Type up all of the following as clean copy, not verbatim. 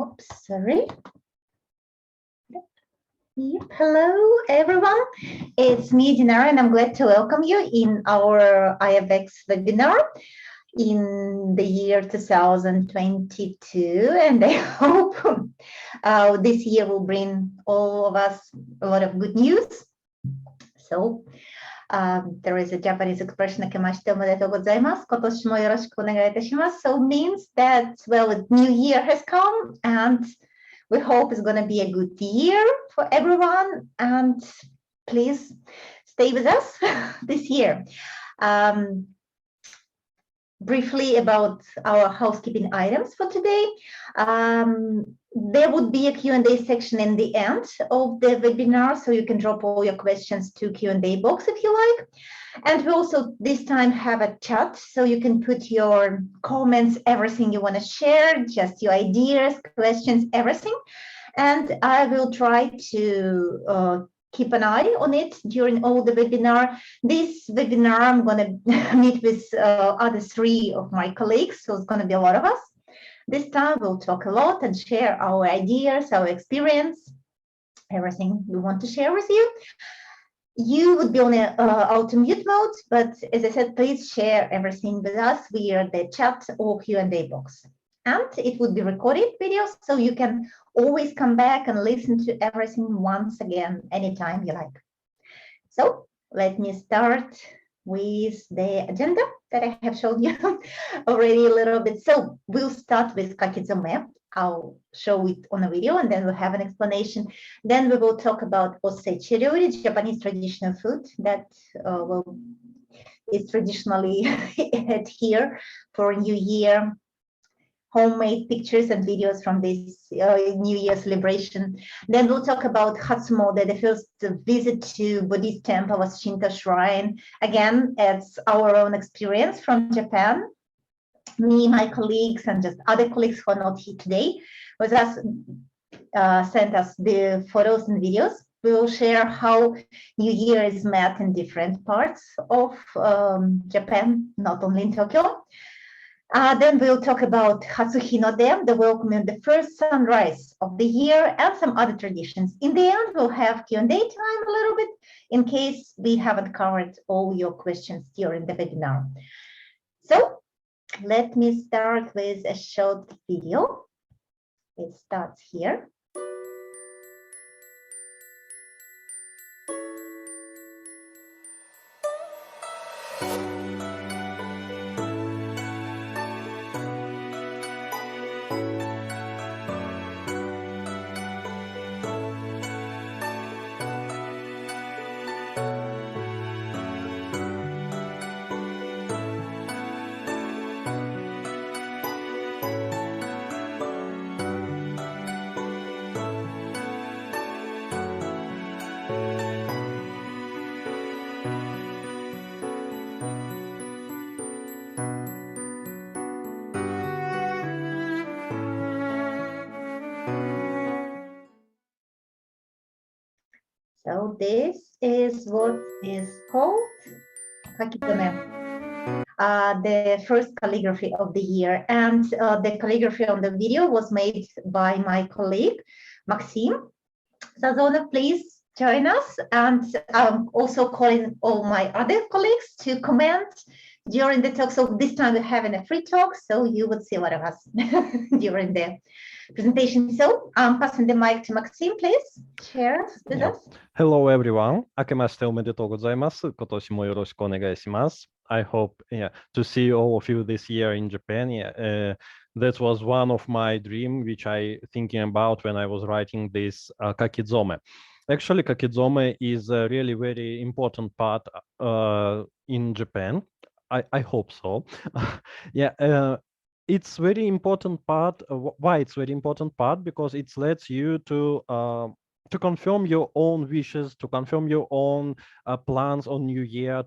Oops, sorry. Yep. Hello, everyone. It's me, Dinara, and I'm glad to welcome you in our Ayabex webinar in the year 2022. And I hope this year will bring all of us a lot of good news. So, there is a Japanese expression, 明けましておめでとうございます。今年もよろしくお願いいたします。So means that, well, a new year has come and we hope it's going to be a good year for everyone. And please stay with us this year. Briefly about our housekeeping items for today. There would be a Q&A section in the end of the webinar, so you can drop all your questions to Q&A box if you like. And we also this time have a chat, so you can put your comments, everything you want to share, just your ideas, questions, everything. And I will try to keep an eye on it during all the webinar. This webinar, I'm going to meet with other three of my colleagues, so it's going to be a lot of us. This time we'll talk a lot and share our ideas, our experience, everything we want to share with you. You would be on auto mute mode, but as I said, please share everything with us via the chat or Q&A box. And it would be recorded video, so you can always come back and listen to everything once again, anytime you like. So let me start with the agenda that I have shown you already a little bit. So we'll start with kakizome. I'll show it on a video and then we'll have an explanation. Then we will talk about osechi ryori, Japanese traditional food that is traditionally had here for New Year. Homemade pictures and videos from this New Year celebration. Then we'll talk about Hatsumode, the first visit to Buddhist temple of Shinto shrine. Again, it's our own experience from Japan. Me, my colleagues, and just other colleagues who are not here today with us sent us the photos and videos. We will share how New Year is met in different parts of Japan, not only in Tokyo. Then we'll talk about Hatsuhinode, the welcoming the first sunrise of the year, and some other traditions. In the end, we'll have Q&A time a little bit in case we haven't covered all your questions during the webinar. So let me start with a short video. It starts here. So this is what is called kakizome, the first calligraphy of the year. And the calligraphy on the video was made by my colleague, Maxime. Sazona, please join us. And I'm also calling all my other colleagues to comment during the talk. So this time we're having a free talk, so you would see a lot of us during the presentation. So I'm passing the mic to Maxime, please share with us. Hello everyone. 明けましておめでとうございます。今年もよろしくお願いします。I hope to see all of you this year in Japan. That was one of my dreams, which I thinking about when I was writing this kakizome. Actually, kakizome is a really very important part in Japan. I hope so. It's very important part. Why it's very important part? Because it lets you to confirm your own wishes, to confirm your own plans on New Year.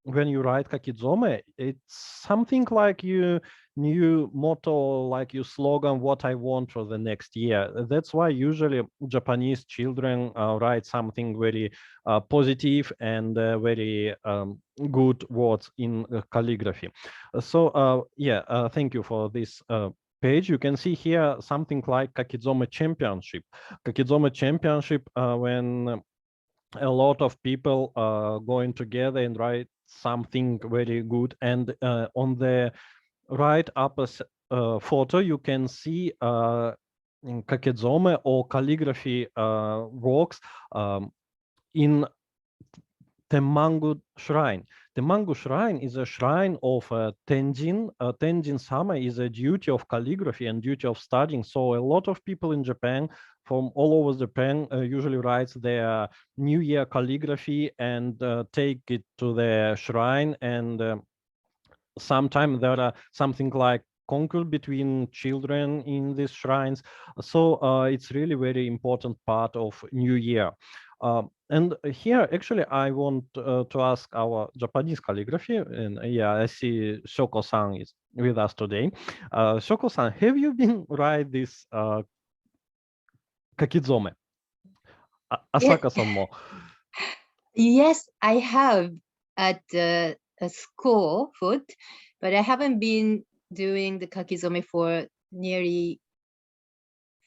When you write kakizome, it's something like your new motto, like your slogan, what I want for the next year. That's why usually Japanese children write something very positive and very good words in calligraphy. So thank you for this page, you can see here something like Kakizome Championship. Kakizome Championship, when a lot of people going together and write something very good. And on the right upper photo, you can see kakizome or calligraphy works in Temmangu Shrine. Temmangu Shrine is a shrine of Tenjin. Tenjin Sama is a duty of calligraphy and duty of studying. So a lot of people in Japan, from all over Japan, usually writes their New Year calligraphy and take it to the shrine. And sometimes there are something like concourse between children in these shrines. So it's really very important part of New Year. And here, actually, I want to ask our Japanese calligraphy, and yeah, I see Shoko-san is with us today. Shoko-san, have you been write this kakizome? Asaka-san mo. Yes, I have at a school food, but I haven't been doing the kakizome for nearly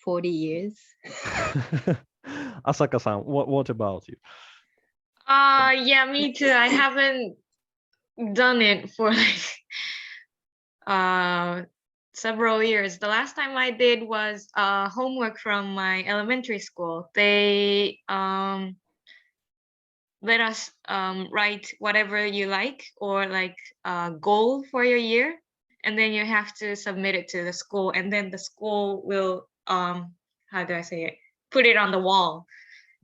40 years. Asaka-san, what about you? Yeah, me too. I haven't done it for like several years. The last time I did was homework from my elementary school. They let us write whatever you like or like a goal for your year, and then you have to submit it to the school, and then the school will how do I say it? Put it on the wall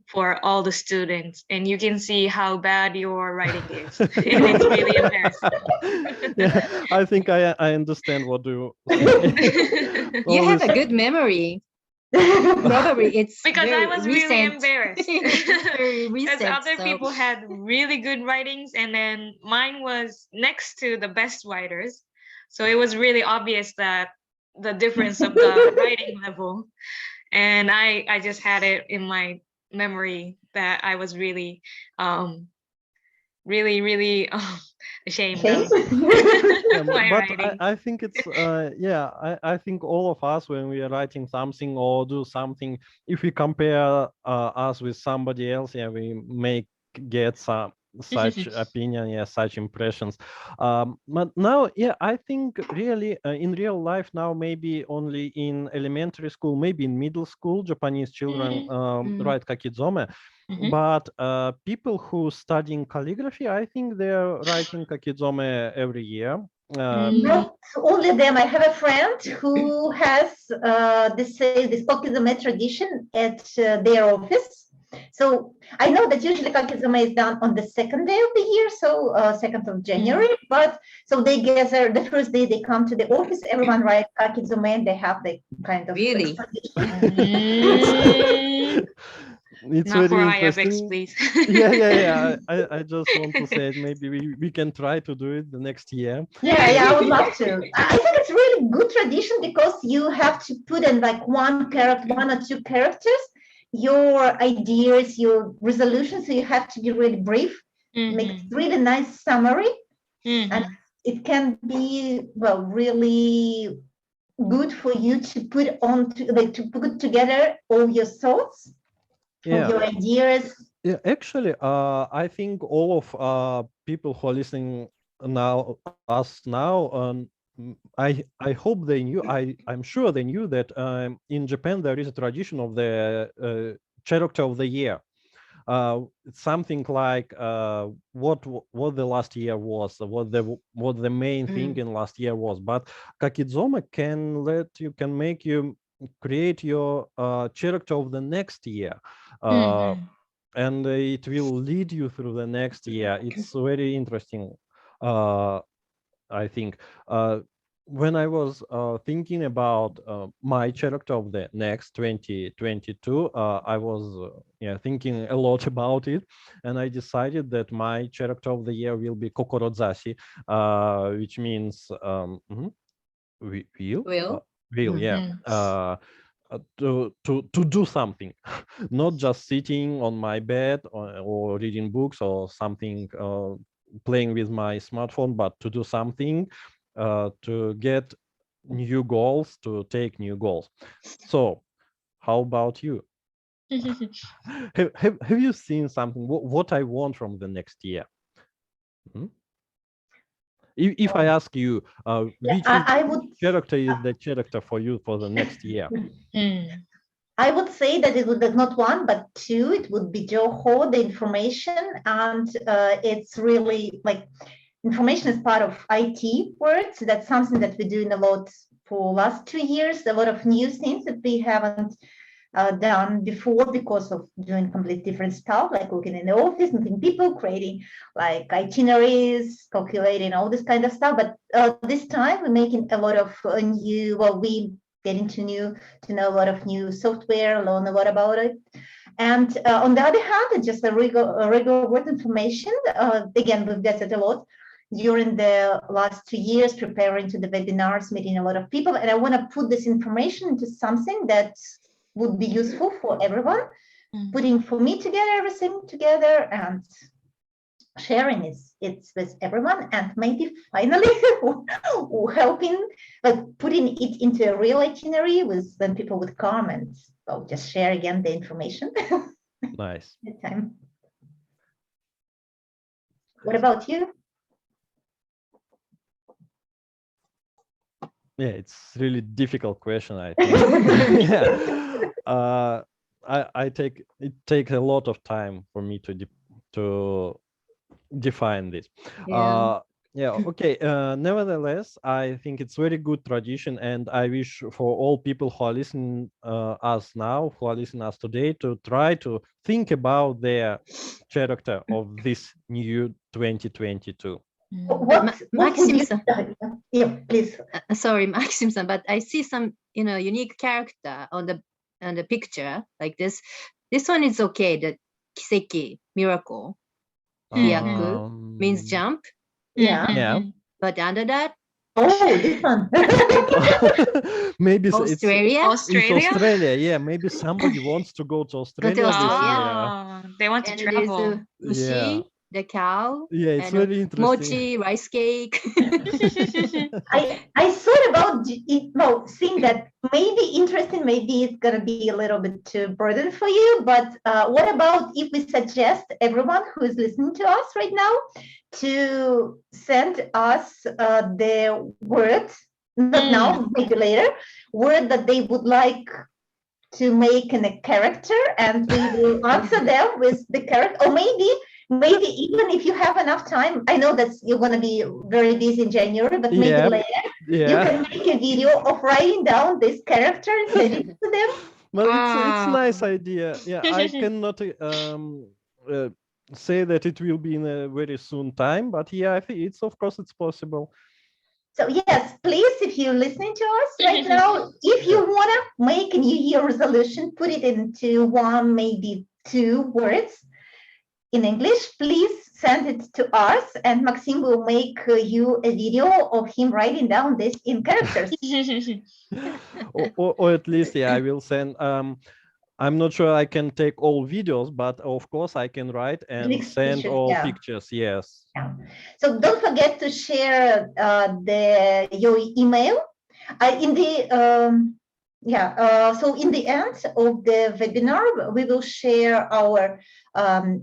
for all the students, and you can see how bad your writing is. And it's really embarrassing. Yeah, I think I understand what you say. You have a good memory. Probably it's because I was really recent. embarrassed. Very Because recent, other so- people had really good writings, and then mine was next to the best writers. So it was really obvious that the difference of the writing level. And I just had it in my memory that I was really really ashamed of my but writing. I think it's yeah, I think all of us, when we are writing something or do something, if we compare us with somebody else, yeah, we may get some such opinion, yeah, such impressions. But now, yeah, I think really in real life now, maybe only in elementary school, maybe in middle school, Japanese children write kakizome. But people who studying calligraphy, I think they're writing kakizome every year. Not only them. I have a friend who has this kakizome tradition at their office. So I know that usually kakizome is done on the second day of the year, so 2nd of January. But so they gather the first day, they come to the office, everyone writes kakizome, and they have the kind of Really? It's Not very for interesting. Ayabex, please. yeah. I just want to say it. Maybe we can try to do it the next year. Yeah, I would love to. I think it's really good tradition because you have to put in like one or two characters, your ideas, your resolutions. So you have to be really brief, make really nice summary, and it can be really good for you to put on to put together all your thoughts, all your ideas. Yeah, actually, I think all of people who are listening now us now, I hope they knew. I'm sure they knew that in Japan there is a tradition of the character of the year. It's something like what the last year was, what the main thing in last year was. But kakizome can make you create your character of the next year. And it will lead you through the next year. It's very interesting, I think. When I was thinking about my character of the next 2022, I was thinking a lot about it, and I decided that my character of the year will be Kokorozashi, which means will, yeah. To do something, not just sitting on my bed or reading books or something, playing with my smartphone, but to do something, to get new goals, to take new goals. So how about you? Have you seen something, what I want from the next year? If I ask you, which character is the character for you for the next year? I would say that it would be not one, but two. It would be Joho, the information, and it's really like information is part of IT words. That's something that we're doing a lot for last 2 years. A lot of new things that we haven't done before because of doing completely different stuff, like working in the office, meeting people, creating like itineraries, calculating all this kind of stuff. But this time we're making a lot of new, well, we getting to know a lot of new software, learn a lot about it. And on the other hand, just a regular word information. Again, we've got it a lot during the last 2 years, preparing to the webinars, meeting a lot of people. And I want to put this information into something that would be useful for everyone, putting for me together, everything together, and sharing it's with everyone, and maybe finally helping, like putting it into a real itinerary with when people would come and just share again the information. Nice. What about you? Yeah, it's really difficult question, I think. Yeah. It takes a lot of time for me to define this. Okay. Nevertheless, I think it's very good tradition, and I wish for all people who are listening us now, who are listening us today, to try to think about their character of this new 2022. Maxim-san. Yeah, please. Sorry, Maxim-san, but I see some, unique character on the picture like this. This one is okay. The kiseki, miracle. Hyaku means jump. Yeah. But under that, this one. Maybe Australia. It's Australia. Yeah, maybe somebody wants to go to Australia this year. They want to travel. Ushi, the cow. Yeah, it's very interesting. Mochi, rice cake. I thought about it, well, seeing that maybe interesting, maybe it's gonna be a little bit too burden for you, but what about if we suggest everyone who is listening to us right now to send us their word, not now, maybe later, word that they would like to make in a character, and we will answer them with the character, or maybe even if you have enough time. I know that you're going to be very busy in January, but maybe later you can make a video of writing down this character and send it to them. Well, it's a nice idea. Yeah, I cannot say that it will be in a very soon time, but yeah, I think of course it's possible. So yes, please, if you're listening to us right now, if you want to make a New Year resolution, put it into 1, maybe 2 words in English, please send it to us, and Maxim will make you a video of him writing down this in characters. or at least, I will send. I'm not sure I can take all videos, but of course I can write and send all pictures. Yes. Yeah. So don't forget to share your email in the. So in the end of the webinar, we will share our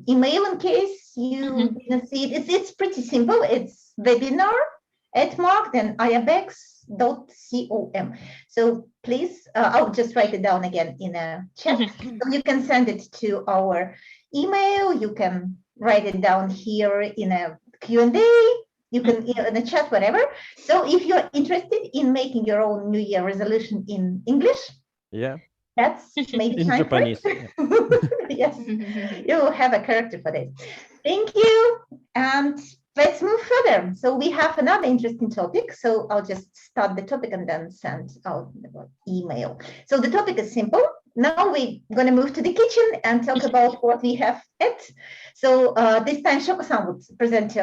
email in case you didn't see it. It's pretty simple. It's webinar@then ayabex.com. So please, I'll just write it down again in a chat. So you can send it to our email. You can write it down here in a Q&A. You can in a chat, whatever. So if you're interested in making your own New Year resolution in English, that's maybe in time Japanese. Yes, you will have a character for this. Thank you, and let's move further. So we have another interesting topic. So I'll just start the topic and then send out the email. So the topic is simple. Now we're going to move to the kitchen and talk about what we have ate. So this time Shoko-san would present,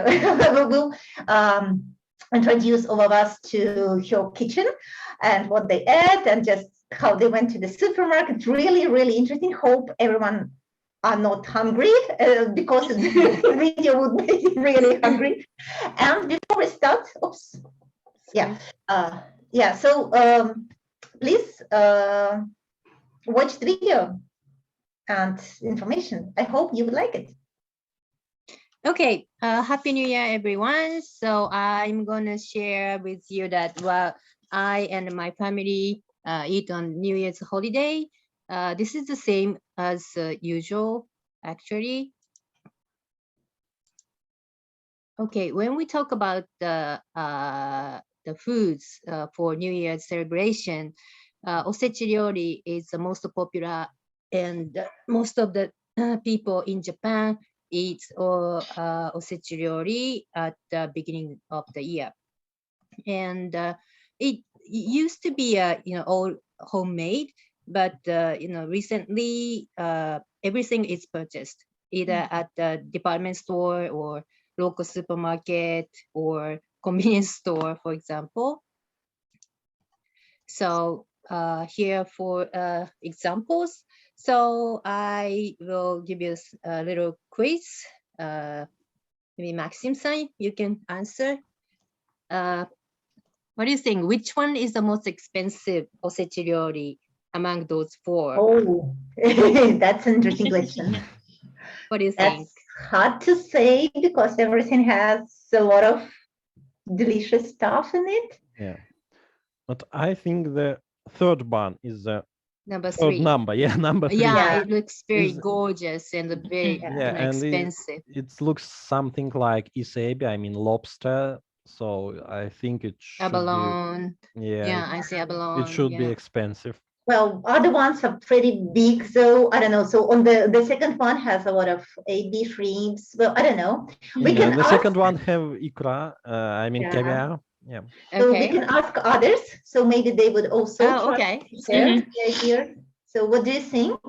will introduce all of us to her kitchen and what they ate and just how they went to the supermarket. Really, really interesting. Hope everyone are not hungry because the video would make you really hungry. And before we start, yeah, so please watch the video and information. I hope you would like it. Okay, Happy New Year, everyone. So I'm gonna share with you that what I and my family eat on New Year's holiday. This is the same as usual, actually. Okay, when we talk about the foods for New Year's celebration, osechi ryori is the most popular, and most of the people in Japan eat osechi ryori at the beginning of the year, and it used to be all homemade, but recently everything is purchased either at the department store or local supermarket or convenience store, for example. So here for examples. So I will give you a little quiz. Maybe Maxim-san, you can answer. What do you think? Which one is the most expensive osechi ryori among those four? Oh, that's an interesting question. What do you That's think? hard to say because everything has a lot of delicious stuff in it. Yeah, but I think the third one is the Number third 3. number. Yeah, number 3. Yeah, Yeah. it looks very Is- gorgeous and very Yeah, and expensive. it looks something like isebi, I mean lobster. So I think it should Abalone. be, yeah, Yeah, I see abalone. it should be yeah. expensive. Well, other ones are pretty big, so I don't know. So on the second one has a lot of AB shrimps. Well, I don't know. We Yeah, can the ask, second one have ikra, I mean Yeah. caviar. Yeah. so we Okay. can ask others. So maybe they would also Oh, try okay. to share Mhm. the idea. So what do you think?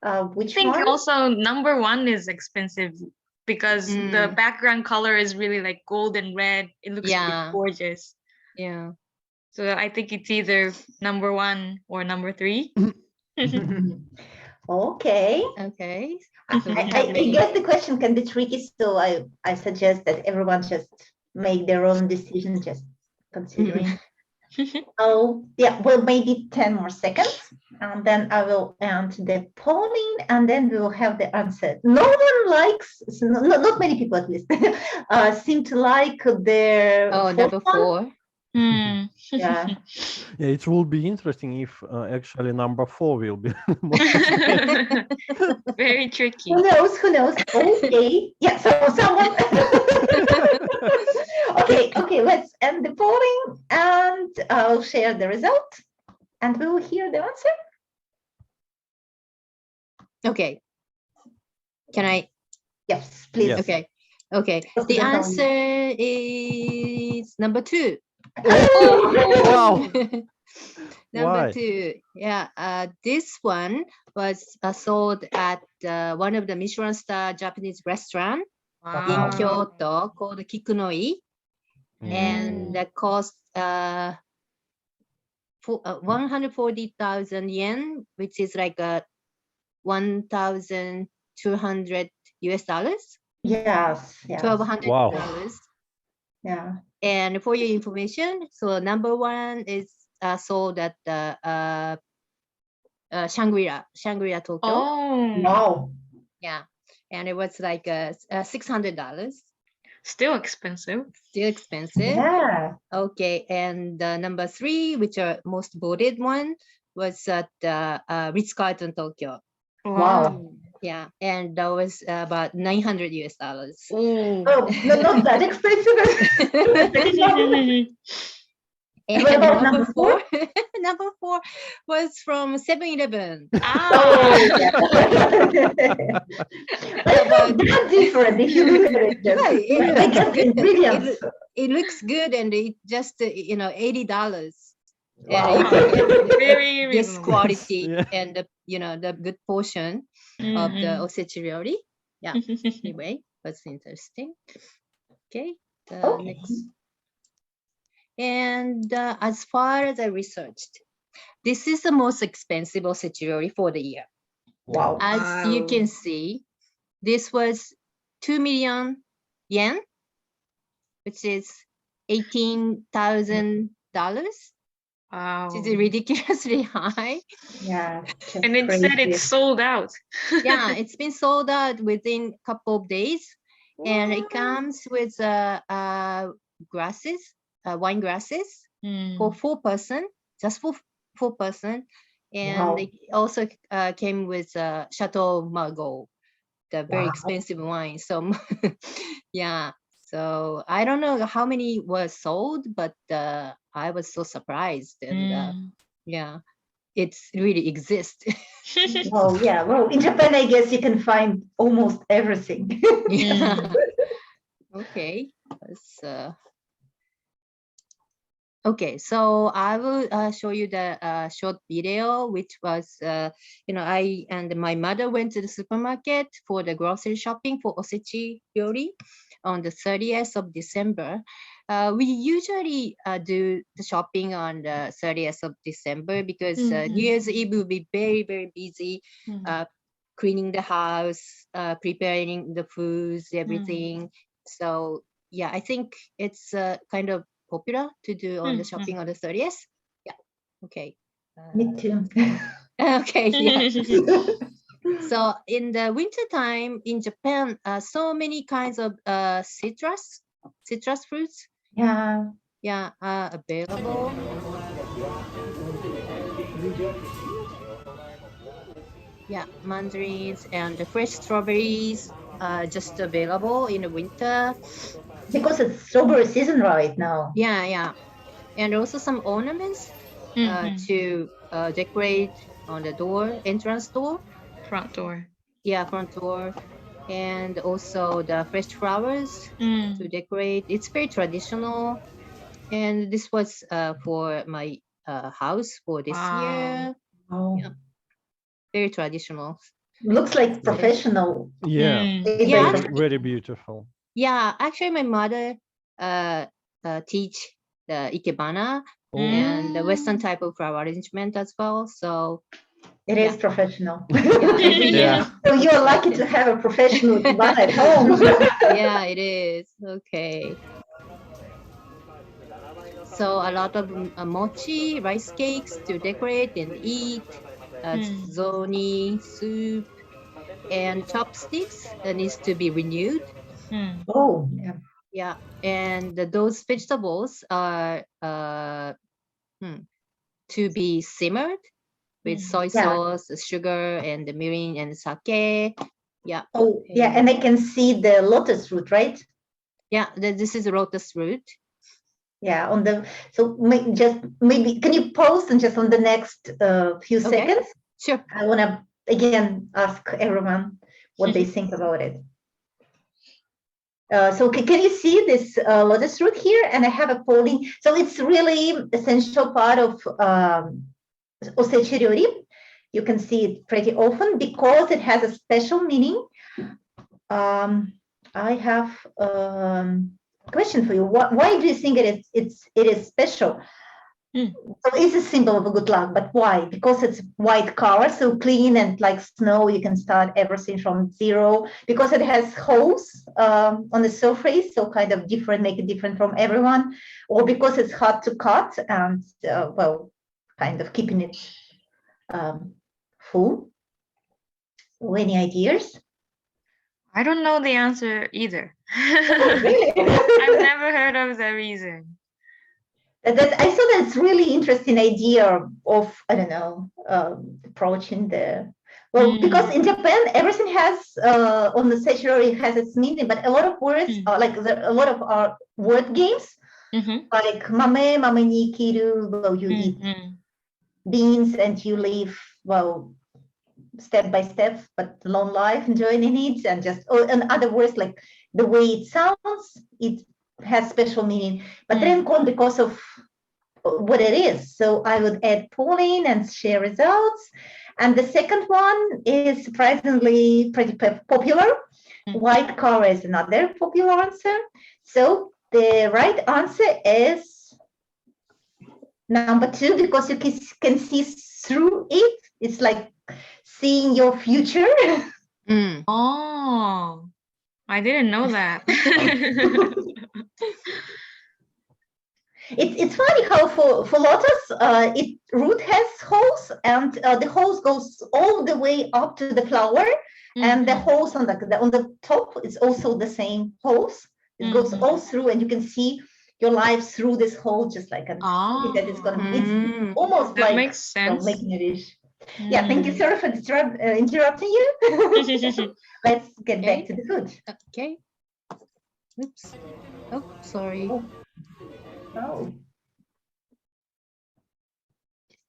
I Which think one? also number 1 is expensive because the Mm. background color is really like gold and red. It looks pretty Yeah. gorgeous. Yeah. So I think it's either number 1 or number 3. Okay. Okay. I, So we I, have I many. guess the question can be tricky, so I suggest that everyone just make their own decision, just considering. Oh, yeah, well, maybe 10 more seconds, and then I will end the polling, and then we will have the answer. No one likes, not many people at least, seem to like their Oh, fourth number one. 4. Hmm. Yeah. Yeah, it will be interesting if actually number 4 will be more. Very tricky. Who knows? Who knows? Okay. Yeah. So someone. Okay. Let's end the polling, and I'll share the result, and we will hear the answer. Okay. Can I? Yes, please. Yes. Okay. Okay. Just The don't know. answer is number 2. Wow. Number Why? 2. Yeah. This one was sold at one of the Michelin star Japanese restaurant in Wow. Kyoto called Kikunoi, and that cost 140,000 yen, which is like 1,200 US dollars, Yes. Yes. $1,200. Wow. Yeah. And for your information, so number 1 is sold at Shangri-La Tokyo. Oh, Wow. Yeah, and it was like $600. still expensive. Still expensive. Yeah. Okay, and number 3, which are most voted one, was at Ritz-Carlton Tokyo. Wow. Yeah, and that was about $900 US. Ooh. Oh, no, not that expensive. And What about number number 4? Number 4 was from 7-Eleven. Oh, Ah. yeah. But it's not that different if you look at it. Just, Right, it I looks guess the good. ingredients. It looks good, and it just $80. Wow. And you can get Very this reasonable. quality Yeah. and the good portion of the Mhm. osechi ryori. Yeah. Anyway, that's interesting. Okay, the Okay. next. And as far as I researched, this is the most expensive osechi ryori for the year. Wow. As you can see, this was 2 million yen, which is 18,000 Wow. Which is ridiculously high. Yeah. just And it said crazy. it's sold out. Yeah, it's been sold out within a couple of days, and it comes with glasses, wine glasses for 4 person, just for 4 person, and Wow. it also came with Chateau Margaux, the very Wow. expensive wine. So yeah, so I don't know how many were sold, but I was so surprised, and yeah, it's really exists. Oh yeah. Well, in Japan, I guess you can find almost everything. Yeah. Okay. Okay, so I will show you the short video, which was, I and my mother went to the supermarket for the grocery shopping for osechi ryori on the 30th of December. We usually do the shopping on the 30th of December because New Year's Eve will be very, very busy cleaning the house, preparing the foods, everything. So yeah, I think it's kind of popular to do on the shopping on the 30th. Yeah. Okay. Me too. Okay. Yeah. So in the winter time in Japan, so many kinds of citrus fruits, Yeah. are available. Yeah, mandarins and the fresh strawberries are just available in the winter. Because it's strawberry season right now. Yeah, yeah. And also some ornaments to decorate on the door, entrance door. Front door. Yeah, front door. And also the fresh flowers to decorate. It's very traditional. And this was for my house for this year. Oh. Yeah. Very traditional. Looks like professional. Yeah, Yeah, very, very beautiful. Yeah, actually my mother teach the ikebana and the Western type of flower arrangement as well. So It is professional. yeah, every year. Yeah. So you're lucky to have a professional ikebana at home. Yeah, it is. Okay. So a lot of mochi, rice cakes to decorate and eat, zoni, soup, and chopsticks that needs to be renewed. Oh, yeah. Yeah, and those vegetables are to be simmered with soy sauce, sugar, and the mirin and sake. Yeah. Oh, yeah. And I can see the lotus root, right? Yeah, this is lotus root. Yeah. On the just maybe can you post and just on the next few seconds? Sure. I want to again ask everyone what they think about it. So can you see this lotus root here? And I have a polling. So it's really essential part of osechi ryori. You can see it pretty often because it has a special meaning. I have a question for you. Why do you think it is special? So it's a symbol of a good luck, but why? Because it's white color, so clean and like snow, you can start everything from zero. Because it has holes on the surface, so kind of different, make it different from everyone. Or because it's hard to cut and, well, kind of keeping it full. So any ideas? I don't know the answer either. Really? I've never heard of the reason. I thought that's really interesting idea of, I don't know, approaching the, well, because in Japan, everything has, on the statuary has its meaning, but a lot of words, like a lot of our word games, like mame ni kiru, well, you eat beans and you live, well, step by step, but long life, enjoying it, and just, in other words, like the way it sounds, it has special meaning. But Rencon, because of what it is, so I would add polling and share results. And the second one is surprisingly pretty popular. White color is another popular answer. So the right answer is number 2, because you can see through it. It's like seeing your future. Oh, I didn't know that. It's funny how for lotus, it root has holes, and the holes goes all the way up to the flower, and the holes on the top is also the same holes. It goes all through, and you can see your life through this hole, just like that it's gonna be. It's almost that like makes sense. making a dish. Yeah, thank you, sorry for interrupting you. Let's get back to the food. Okay. Oops. Oh, sorry. Oh.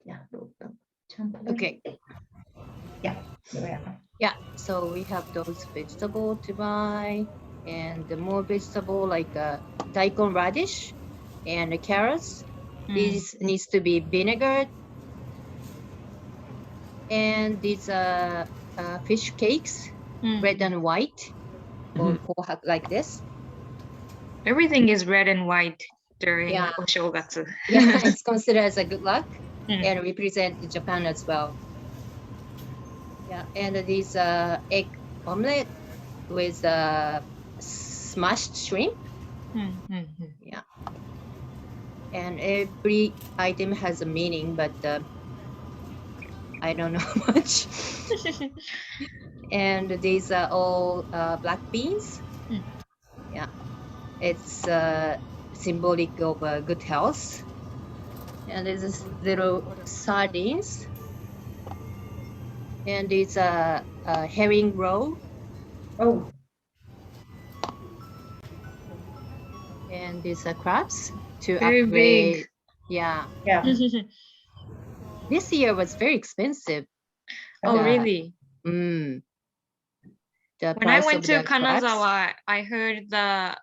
Yeah. Jump a little Okay. bit. Yeah. Here we are. Yeah. So we have those vegetable to buy, and the more vegetable like daikon radish and the carrots. These needs to be vinegared, and these fish cakes, red and white, or like this. Everything is red and white during Yeah. Oshogatsu. Yeah, it's considered as a good luck and represent Japan as well. Yeah, and these egg omelet with smashed shrimp. Yeah, and every item has a meaning, but I don't know much. And these are all black beans. Yeah, it's symbolic of good health. And there's this little sardines. And it's a herring roll. Oh. And these are crabs to Very upgrade. big. Yeah. Yeah. This year was very expensive. Oh, really? The When I price went of to the crabs. Kanazawa, I heard the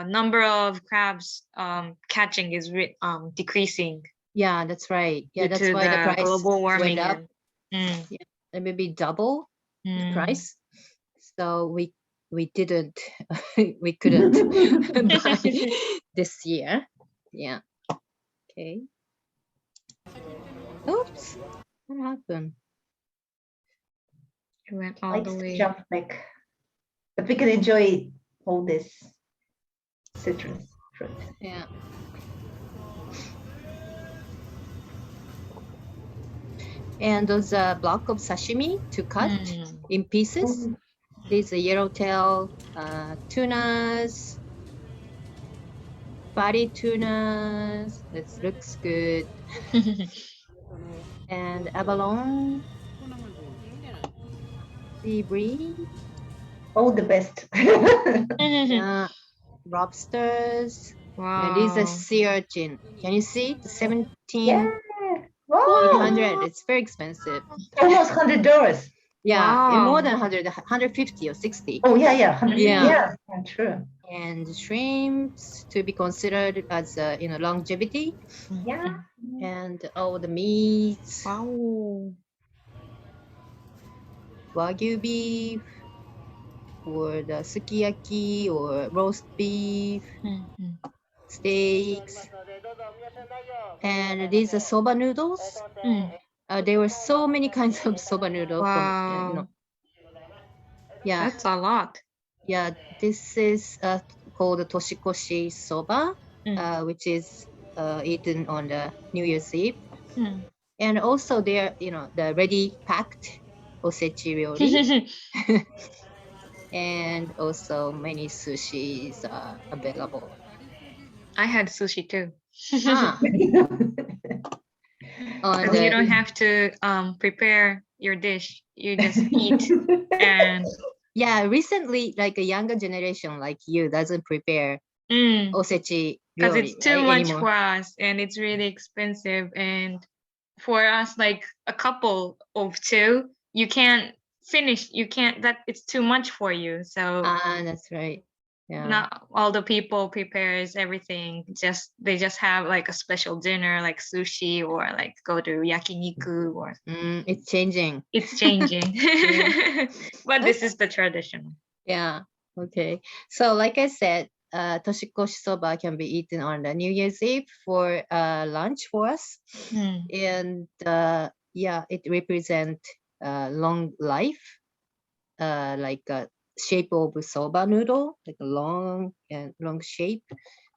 number of crabs catching is decreasing. Yeah, that's right. Yeah, Due that's to why the price global warming went up. and, Yeah, maybe double the price. So we didn't we couldn't buy this year. Yeah. Okay. Oops. What happened? It went all Likes the to way. jump back, but we can enjoy all this citrus fruit. Yeah. And those block of sashimi to cut in pieces. These are yellowtail tunas, fatty tunas. This looks good. And abalone, sea bream. All the best. Yeah, lobsters. Wow. And these are sea urchin. Can you see the 17? Yeah. Wow. 800. It's very expensive. Almost $100. Yeah, Wow. and more than 100, 150 or 60. Oh yeah, 100. Yeah. Yeah, true. And shrimps to be considered as longevity. Yeah. And all the meats. Wow. Wagyu beef, or the sukiyaki, or roast beef, steaks. And these are soba noodles. There were so many kinds of soba noodles. Wow. Yeah. That's a lot. Yeah, this is called toshikoshi soba, which is eaten on the New Year's Eve. And also there, the ready packed osechi ryori. And also many sushis are available. I had sushi too. And you don't have to prepare your dish. You just eat. And yeah, recently, like a younger generation like you doesn't prepare osechi because ryori, it's too much anymore. for us, and it's really expensive. And for us, like a couple of two, you can't finish. You can't. That it's too much for you. So that's right. Yeah. not all the people prepares everything. They just have like a special dinner, like sushi, or like go to yakiniku, or it's changing. It's changing. But this is the tradition. Yeah. Okay. So like I said, toshikoshi soba can be eaten on the New Year's Eve for lunch for us. And yeah, it represents long life, like a shape of soba noodle, like a long shape.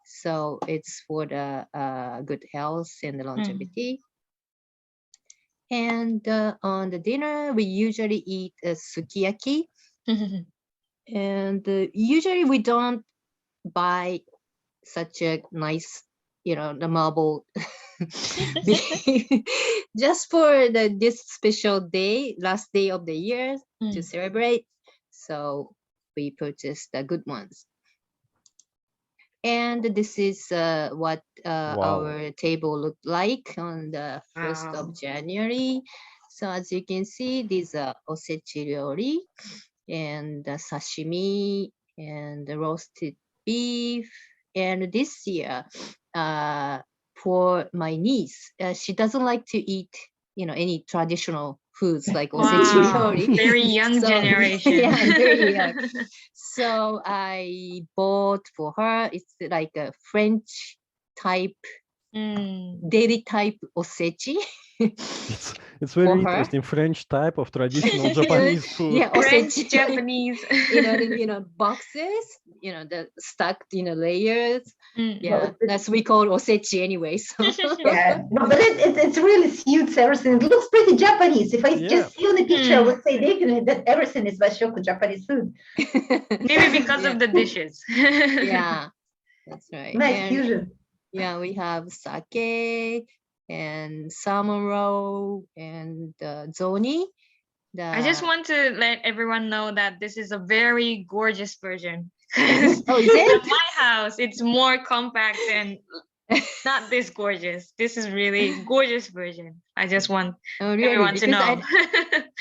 So it's for the good health and the longevity. And on the dinner, we usually eat sukiyaki. And usually we don't buy such a nice, the marble just for this special day, last day of the year to celebrate. So we purchased the good ones. And this is what our table looked like on the 1st of January. So as you can see, these are osechi ryori and sashimi and the roasted beef. And this year, for my niece, she doesn't like to eat, any traditional foods like osechi ryori. Very young generation. Yeah, very young. So I bought for her, it's like a French type, daily type osechi. It's very interesting French type of traditional Japanese food. Yeah, French, osechi, Japanese. boxes, the stacked, layers. Yeah, Well, that's we call osechi anyway. So. Yeah, no, but it really suits everything. It looks pretty Japanese. If I just see on the picture, I would say definitely that everything is Bashoku Japanese food. Maybe because of the dishes. Yeah, that's right. Nice fusion. Yeah, we have sake and salmon roll and zoni. I just want to let everyone know that this is a very gorgeous version. Oh, is it? At my house, it's more compact and not this gorgeous. This is really gorgeous version. I just want everyone to know.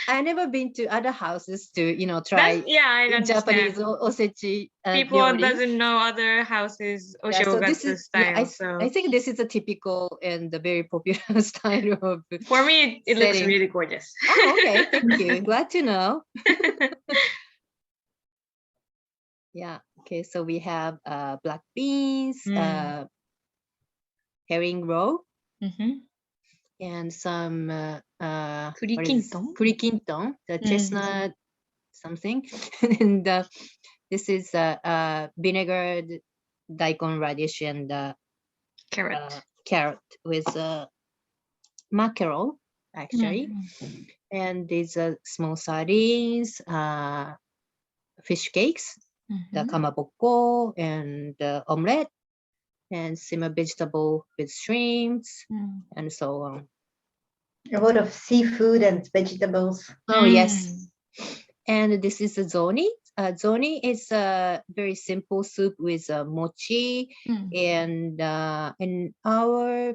I never been to other houses to try I Japanese understand. osechi. People ryori. doesn't know other houses oshogatsu style. I think this is a typical and a very popular style of. For me, it looks setting. really gorgeous. Oh, okay, thank you. Glad to know. Yeah. Okay. So we have black beans, herring roll, and some kurikinton, the chestnut something, and this is vinegared daikon radish and carrot with mackerel actually, and these are small sardines, fish cakes, the kamaboko and omelette, and simmer vegetable with shrimps and so on. A lot of seafood and vegetables. Oh yes. And this is a zoni. Zoni is a very simple soup with mochi, and in our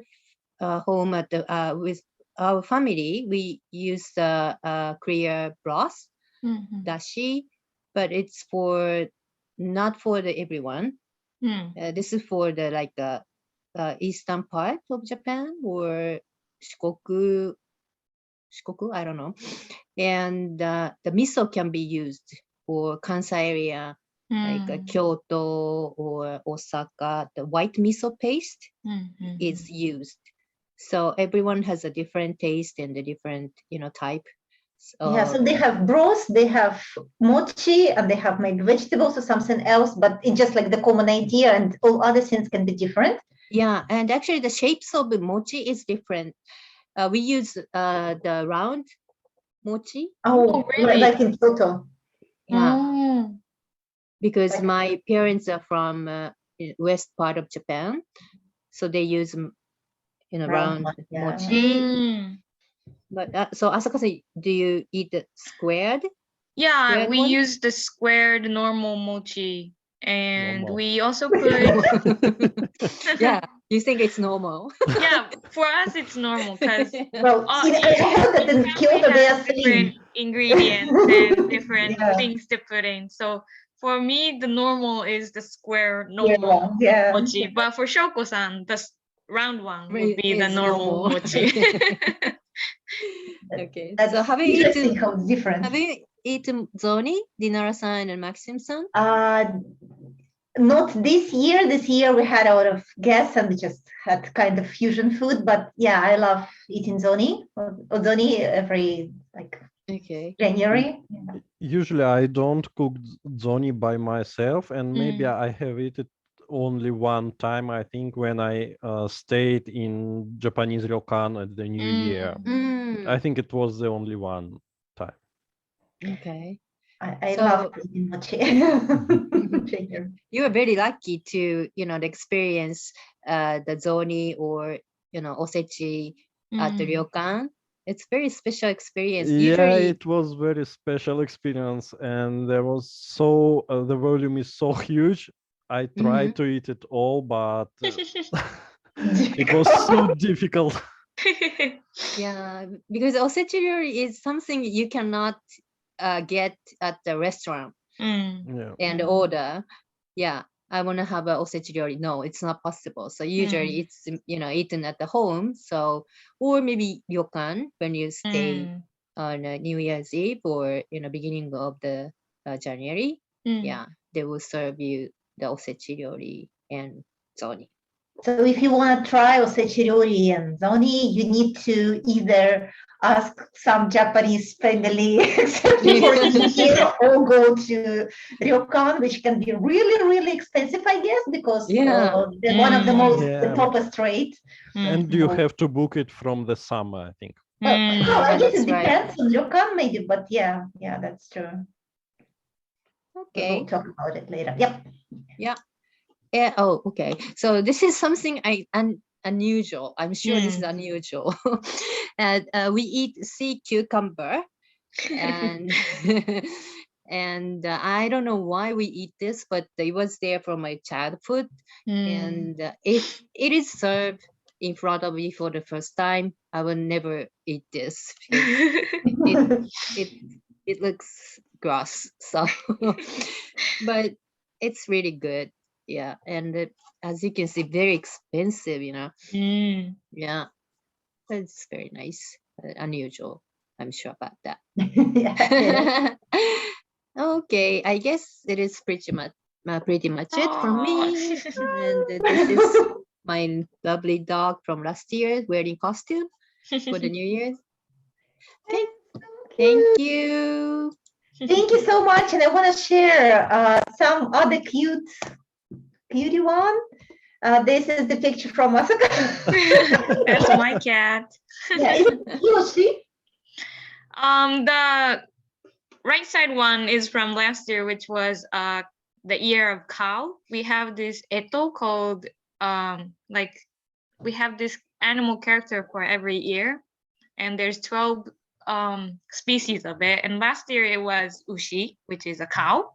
home at the with our family, we use clear broth, dashi, but it's not for everyone. This is for the eastern part of Japan or Shikoku, I don't know. And the miso can be used for Kansai area, like Kyoto or Osaka. The white miso paste is used. So everyone has a different taste and a different, type. So they have broth, they have mochi, and they have maybe vegetables or something else, but it's just like the common idea, and all other things can be different. Yeah, and actually the shapes of the mochi is different. We use the round mochi. Oh, really? Like in Kyoto. Yeah. Because my parents are from west part of Japan, so they use round mochi. But so Asaka-san, do you eat the squared? Yeah, squared we one? use the squared normal mochi, and we also put. Yeah, you think it's normal? Yeah, for us it's normal because in Kyoto they are different ingredients and different things to put in. So for me, the normal is the square normal mochi, but for Shoko-san, the round one would be the normal mochi. Okay. That's so have you interesting how it's different. Have you eaten zoni, Dinara-san and Maxim-san? Not this year. This year we had a lot of guests and we just had kind of fusion food. But yeah, I love eating zoni every January. Usually I don't cook zoni by myself, and maybe I have eaten only one time, I think, when I stayed in Japanese ryokan at the New Year. I think it was the only one time. Okay. I So- love pretty much it. You are very lucky to, experience the zoni or, osechi at the ryokan. It's very special experience. Yeah, Usually, it was very special experience, and there was the volume is so huge. I tried to eat it all, but it was so difficult. yeah, because osechi ryori is something you cannot get at the restaurant Yeah. and order. Yeah, I want to have a osechi ryori. No, it's not possible. So usually it's eaten at the home. So or maybe ryokan when you stay on New Year's Eve or beginning of the January. Yeah, they will serve you the osechi ryori and zoni. So if you want to try osechi ryori and zoni, you need to either ask some Japanese family except for the year, or go to ryokan, which can be really, really expensive, I guess, because they're one of the most the topest rate. And you have to book it from the summer, I think. Well, I guess that's it depends on ryokan, maybe, but yeah, that's true. Okay. We'll talk about it later. Yep. Yeah. Oh, okay. So this is something unusual. I'm sure this is unusual. And we eat sea cucumber, and and I don't know why we eat this, but it was there from my childhood. And if it is served in front of me for the first time, I will never eat this. It looks gross. So, but it's really good. Yeah, and as you can see, very expensive. Yeah, it's very nice, unusual. I'm sure about that. Yeah. Okay, I guess it is pretty much it from me. And this is my lovely dog from last year wearing costume for the New Year's. Thank you. Thank you so much. And I want to share some other cutie one. This is the picture from Osaka. That's my cat. Yeah, is it Yoshi? The right side one is from last year, which was the year of cow. We have this eto called we have this animal character for every year, and there's 12 species of it. And last year it was ushi, which is a cow,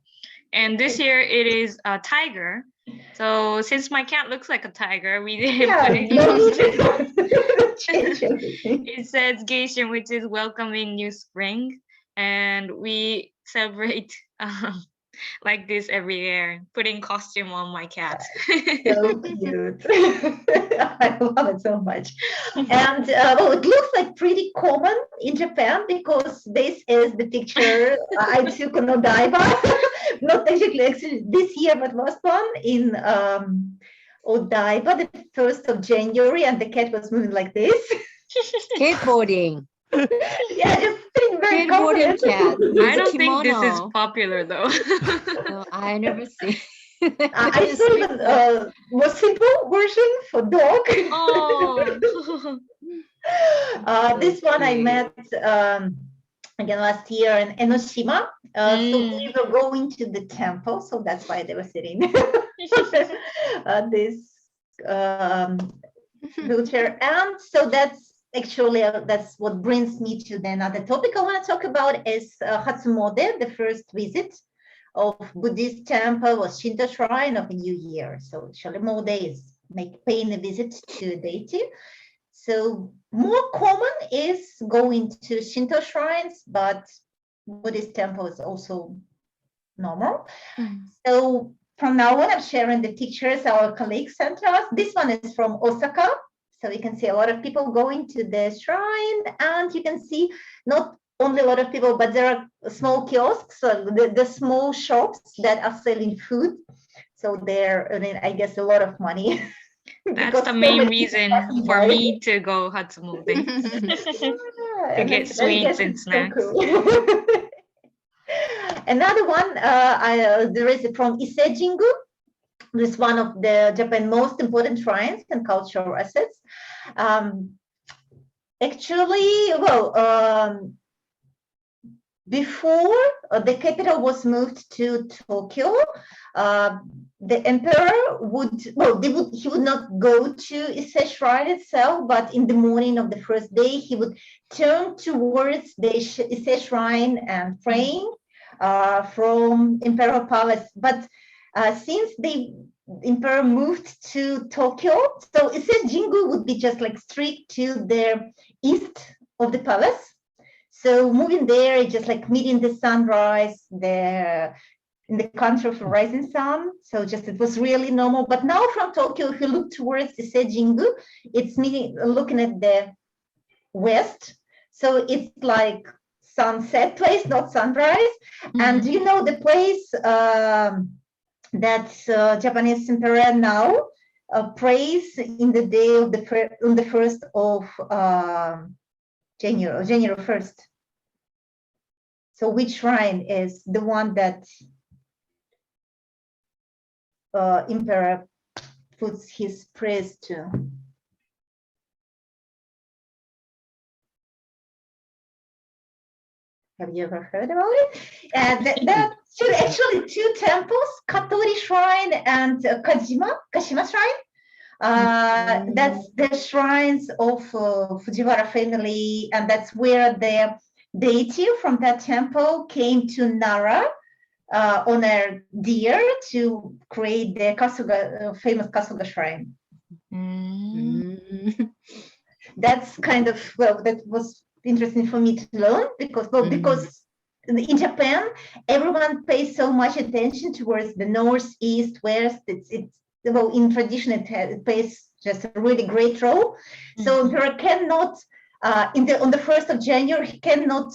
and this year it is a tiger. So since my cat looks like a tiger, we didn't put any costume. It says Geishin, which is welcoming new spring, and we celebrate like this every year, putting costume on my cat. So cute. I love it so much. And it looks like pretty common in Japan because this is the picture I took on Odaiba. Not actually this year, but last one in Odaiba, the 1st of January, and the cat was moving like this. Skateboarding. Yeah, just sitting very Skateboarding confident. cat. I don't think this is popular though. No, I never see. I saw even more simple version for dog. Oh. This one I met again last year in Enoshima. So we were going to the temple, so that's why they were sitting this wheelchair. And so that's actually that's what brings me to the another topic I want to talk about is Hatsumode, the first visit of Buddhist temple or Shinto shrine of the New Year. So Sharimode is paying a visit to deity. So more common is going to Shinto shrines, but Buddhist temple is also normal. So from now on, I'm sharing the pictures our colleagues sent us. This one is from Osaka. So you can see a lot of people going to the shrine, and you can see not only a lot of people, but there are small kiosks, so the small shops that are selling food. So they're earning, I guess, a lot of money. That's the main reason for me to go Hatsumode. To get sweets and snacks. So cool. Another one, there is from Ise Jingu, This is one of the Japan's most important shrines and cultural assets. Actually, well, before the capital was moved to Tokyo, the emperor would, well, he would not go to Ise Shrine itself, but in the morning of the first day, he would turn towards the Ise Shrine and praying from Imperial Palace. But since the emperor moved to Tokyo, so Ise Jingu would be just like straight to the east of the palace. So moving there, just like meeting the sunrise there in the country of the rising sun. So just it was really normal. But now from Tokyo, if you look towards the Sejingu, it's looking at the west. So it's like sunset place, not sunrise. And you know the place that Japanese emperor now prays in the day of on the 1st of January 1st. So which shrine is the one that emperor puts his prayers to? Have you ever heard about it? There are actually two temples, Katori Shrine and Kashima Shrine. That's the shrines of Fujiwara family, and that's where the deity from that temple came to Nara on a deer to create the Kasuga, famous Kasuga Shrine. That's kind of, well, that was interesting for me to learn because, well, because in Japan, everyone pays so much attention towards the north, east, west. It's well, in tradition, it plays just a really great role. So emperor cannot, on the 1st of January, he cannot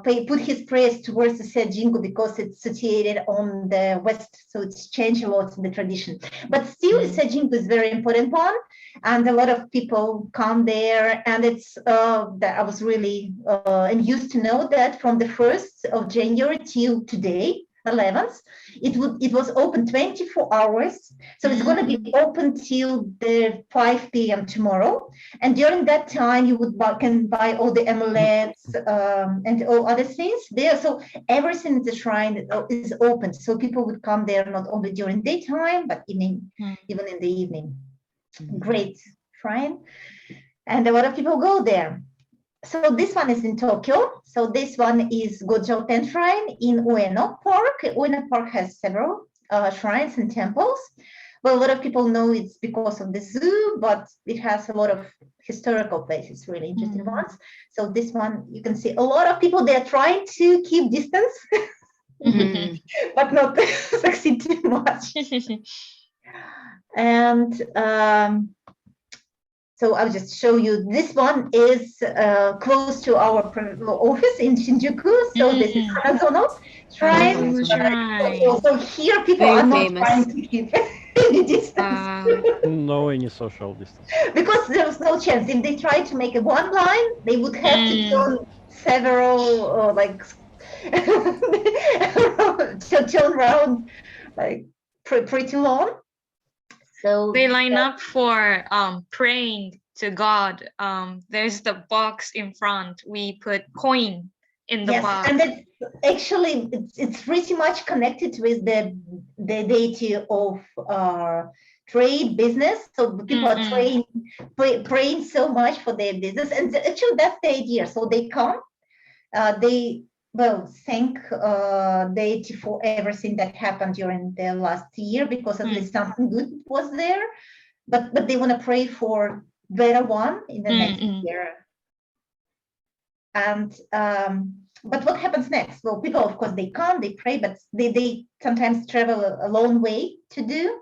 put his prayers towards the Sejingu because it's situated on the west, so it's changed a lot in the tradition. But still, the Sejingu is a very important one, and a lot of people come there. And it's that I was really amused to know that from the 1st of January till today, 11th, it was open 24 hours, so it's going to be open till the 5 p.m. tomorrow. And during that time, you can buy all the amulets and all other things there. So everything in the shrine is open, so people would come there not only during daytime but even in the evening. Great shrine, and a lot of people go there. So this one is in Tokyo. So this one is Gojoten Shrine in Ueno Park. Ueno Park has several shrines and temples. Well, a lot of people know it's because of the zoo, but it has a lot of historical places, really interesting ones. So this one, you can see a lot of people, they're trying to keep distance, but not succeed too much. And so I'll just show you. This one is close to our office in Shinjuku. So this is Hanazono Shrine. So here people are not trying to keep any distance. No any social distance. Because there was no chance. If they tried to make it one line, they would have to turn several, to turn around like pretty long. So they line up for praying to God. There's the box in front. We put coin in the box. And it's actually it's pretty much connected with the deity of trade business. So people are praying so much for their business, and actually that's the idea. So they come, they thank deity for everything that happened during the last year, because at least something good was there, but they want to pray for better one in the next year. And but what happens next? Well, people, of course, they come, they pray, but they sometimes travel a long way to do.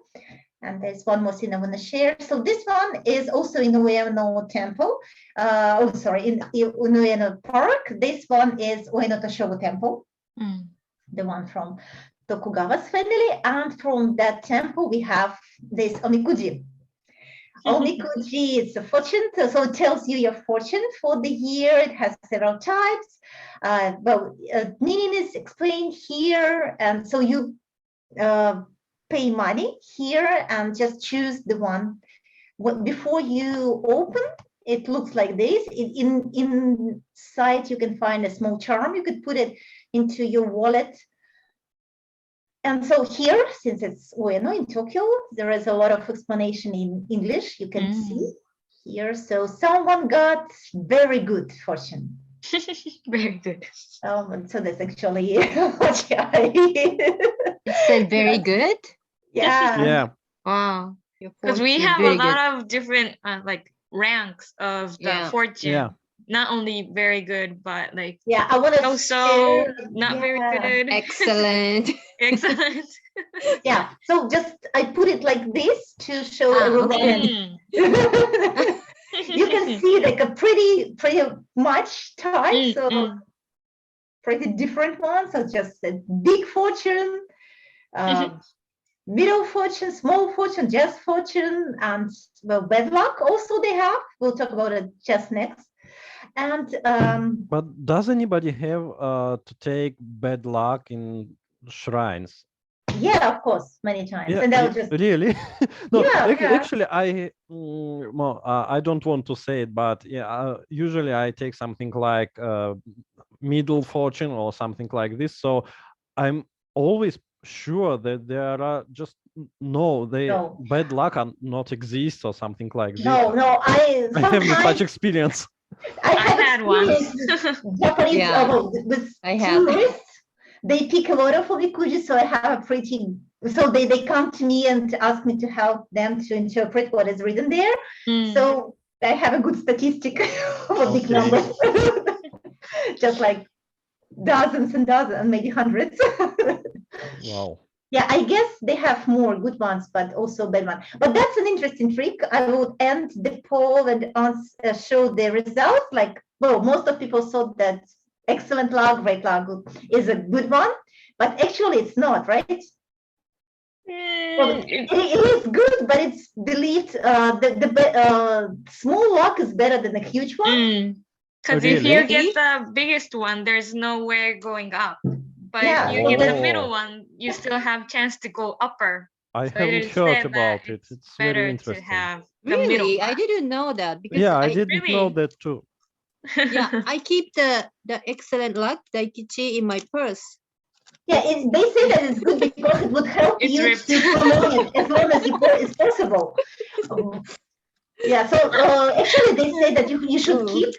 And there's one more thing I want to share. So this one is also in Ueno Temple. In Ueno Park. This one is Ueno Toshogu Temple, the one from Tokugawa's family. And from that temple, we have this Omikuji. Omikuji is a fortune, so it tells you your fortune for the year. It has several types. Meaning is explained here. And so you pay money here and just choose the one. Before you open, it looks like this. Inside you can find a small charm. You could put it into your wallet. And so here, since it's Ueno in Tokyo, there is a lot of explanation in English. You can see here. So someone got very good fortune. Very good. So that's actually what It said very good. Yeah. Yeah. Wow. Your Because we fortune have a very lot good. of different like ranks of the Yeah. fortune. Yeah. Not only very good, but like Yeah, I want to so not very good. Excellent. Excellent. Yeah, so just I put it like this to show everyone. Okay. You can see like a pretty much type, so pretty different ones. So just a big fortune, middle fortune, small fortune, just fortune, and well, bad luck also they have. We'll talk about it just next. And But does anybody have to take bad luck in shrines? yeah, of course, many times. Yeah, And I'll just really? No, Yeah, yeah. actually, well, I don't want to say it, but yeah, usually I take something like middle fortune or something like this. So I'm always sure that there are just No. bad luck and not exist or something like this. no, I have no such sometimes experience. I I had one. experienced Japanese Yeah, with I have. tourists. They pick a lot of omikuji, so I have a pretty. So they come to me and ask me to help them to interpret what is written there. So I have a good statistic of a big Okay. number, just like dozens and dozens, and maybe hundreds. Wow. Yeah, I guess they have more good ones, but also bad ones. But that's an interesting trick. I would end the poll and show the results. Like, well, most of people thought that excellent luck, great luck is a good one, but actually it's not, right? Well, it is good, but it's believed the small luck is better than a huge one. Because if you get the biggest one, there's no way going up. But if you get the middle one, you still have chance to go upper. I So haven't it is heard said about that it. It's better very to interesting. have the middle Really, one. I didn't know that because Yeah, I I didn't know Really? that too. yeah, I keep the excellent luck daikichi in my purse. Yeah, they say that it's good because it would help It's you ripped. to prolong it as long as it's possible. Yeah, so actually they say that you should keep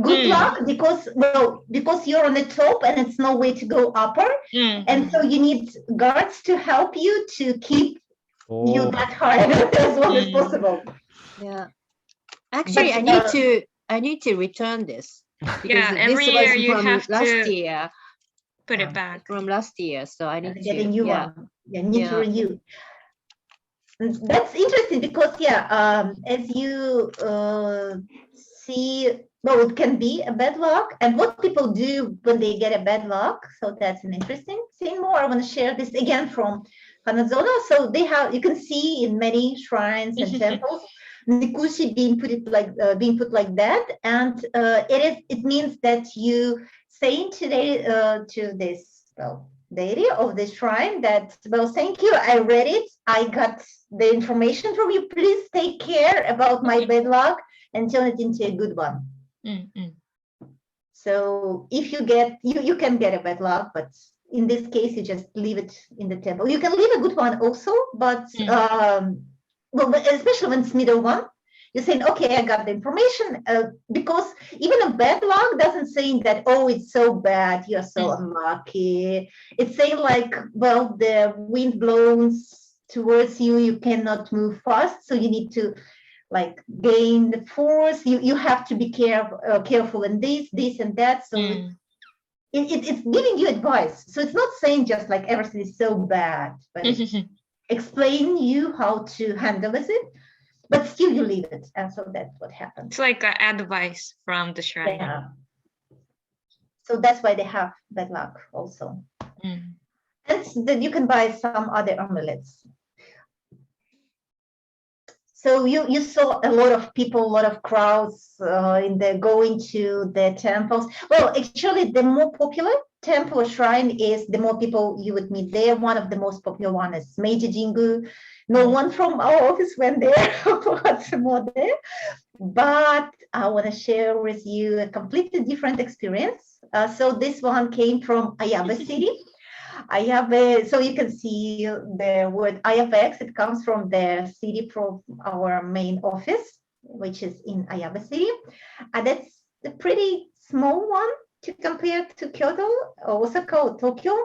good luck because you're on the top and it's no way to go upper, and so you need guards to help you to keep you that high as long as possible. Yeah, actually, But, I need to return this. Yeah, Because every this year was you from have last to year. put it back. From last year, so I need get a to new one. Yeah, need to renew. That's interesting because as you see, well, it can be a bad luck, and what people do when they get a bad luck. So that's an interesting thing. More, I want to share this again from Hanazono. So they have, you can see in many shrines and temples, nikushi being put like that, and it means that you saying today to this deity of the shrine that, well, thank you, I read it, I got the information from you, please take care about my bad luck and turn it into a good one. So if you get, you can get a bad luck, but in this case, you just leave it in the temple. You can leave a good one also, but well, especially when it's middle one, you're saying, okay, I got the information, because even a bad luck doesn't say that, oh, it's so bad, you're so unlucky. It's saying like, well, the wind blows towards you, you cannot move fast, so you need to like gain the force. You have to be careful in this and that. So it's giving you advice. So it's not saying just like everything is so bad, but it's explain you how to handle it. But still you leave it, and so that's what happens. It's like an advice from the shrine. Yeah. So that's why they have bad luck also. And then you can buy some other amulets. So you saw a lot of people, a lot of crowds going to the temples. Well, actually, the more popular temple or shrine is, the more people you would meet there. One of the most popular one is Meiji Jingu. No one from our office went there. What's more there? But I want to share with you a completely different experience. So this one came from Ayabe City. Ayabe, so you can see the word Ayabex. It comes from the city, from our main office, which is in Ayabe City. And it's a pretty small one to compare to Kyoto, Osaka, or Tokyo.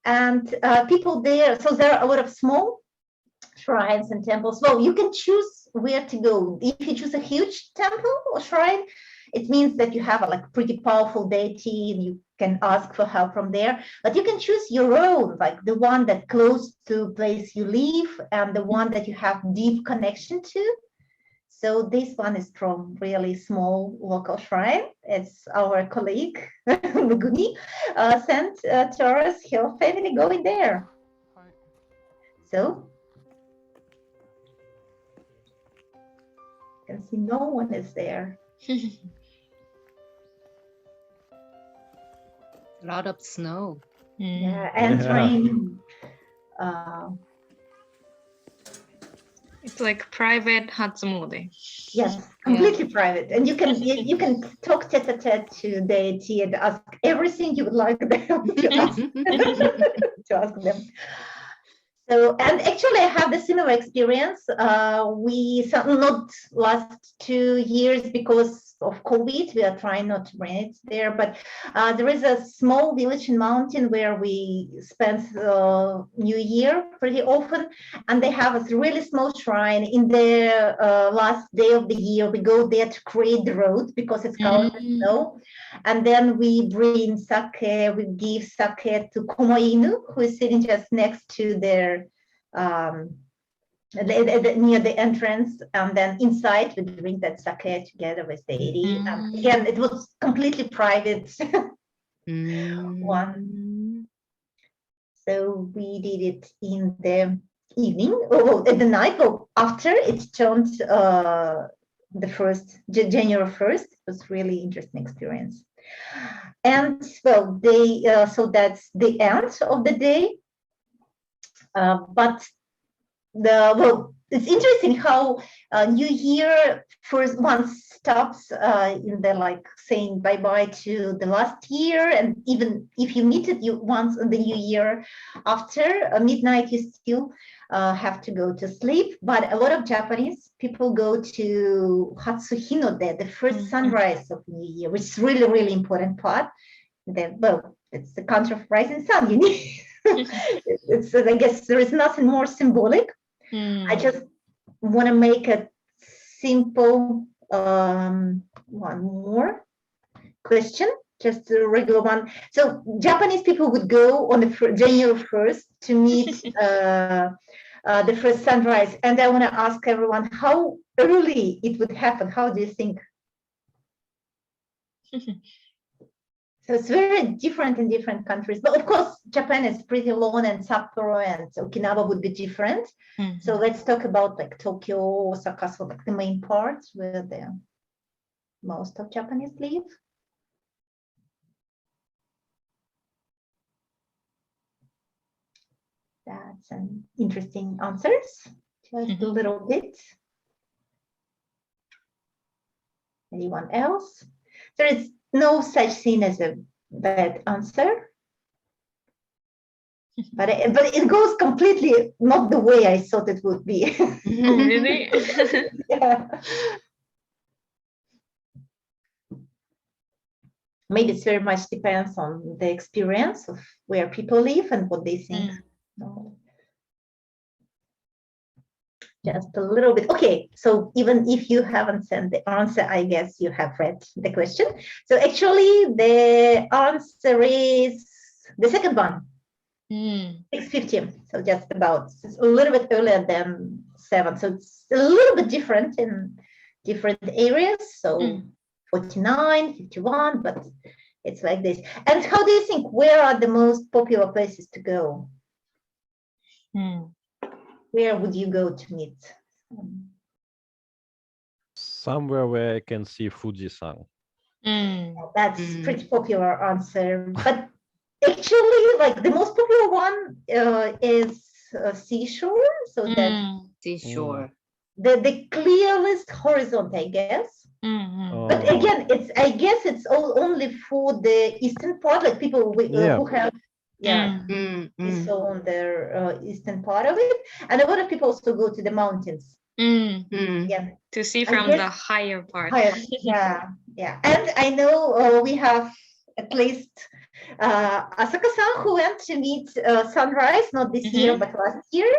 And people there, so there are a lot of small shrines and temples. Well, you can choose where to go. If you choose a huge temple or shrine, it means that you have a like pretty powerful deity and you can ask for help from there. But you can choose your own, like the one that close to place you live and the one that you have deep connection to. So this one is from really small local shrine. It's our colleague Muguni sent to us, her family going there. So you can see no one is there. A lot of snow. Yeah, and Yeah. rain. It's like private Hatsumode. Yes, completely private, and you can talk tete-a-tete to deity and ask everything you would like them to ask, to ask them. So, and actually, I have the similar experience. We not last 2 years because of COVID. We are trying not to bring it there, but there is a small village in mountain where we spend New Year pretty often, and they have a really small shrine. In the last day of the year, we go there to create the road because it's covered in snow, and then we bring sake. We give sake to Komoinu, who is sitting just next to their near the entrance, and then inside we drink that sake together with the deity. Again, it was completely private one. So we did it in the evening, or at the night, or after it turned the first January 1st. It was really interesting experience. And well, they so that's the end of the day. But it's interesting how New Year first one stops in the like saying bye-bye to the last year, and even if you meet it you once on the New Year after midnight, you still have to go to sleep. But a lot of Japanese people go to Hatsuhinode, the first sunrise of New Year, which is really, really important part. Well, it's the country of rising sun. You need. It's, I guess there is nothing more symbolic. I just want to make a simple one more question, just a regular one. So Japanese people would go on the January 1st to meet the first sunrise, and I want to ask everyone how early it would happen. How do you think? So it's very different in different countries, but of course Japan is pretty long, and Sapporo and Okinawa would be different. So let's talk about like Tokyo, Osaka, so like the main parts where the most of Japanese live. That's an interesting answers. Just a little bit. Anyone else? There is no such thing as a bad answer, but it goes completely not the way I thought it would be. Really? Yeah. Maybe it's very much depends on the experience of where people live and what they think. No. Just a little bit. Okay, so even if you haven't sent the answer, I guess you have read the question. So actually the answer is the second one, 6:50. So just about, it's a little bit earlier than 7. So it's a little bit different in different areas. So 49, 51, but it's like this. And how do you think, where are the most popular places to go? Where would you go to meet? Somewhere where I can see Fuji-san. That's pretty popular answer. But actually, like the most popular one is seashore. So that's Seashore. the clearest horizon, I guess. But again, I guess it's all only for the eastern part, like people who have so on their eastern part of it, and a lot of people also go to the mountains. Yeah, to see from the higher part. Yeah. And I know we have at least Asaka-san who went to meet sunrise, not this year but last year.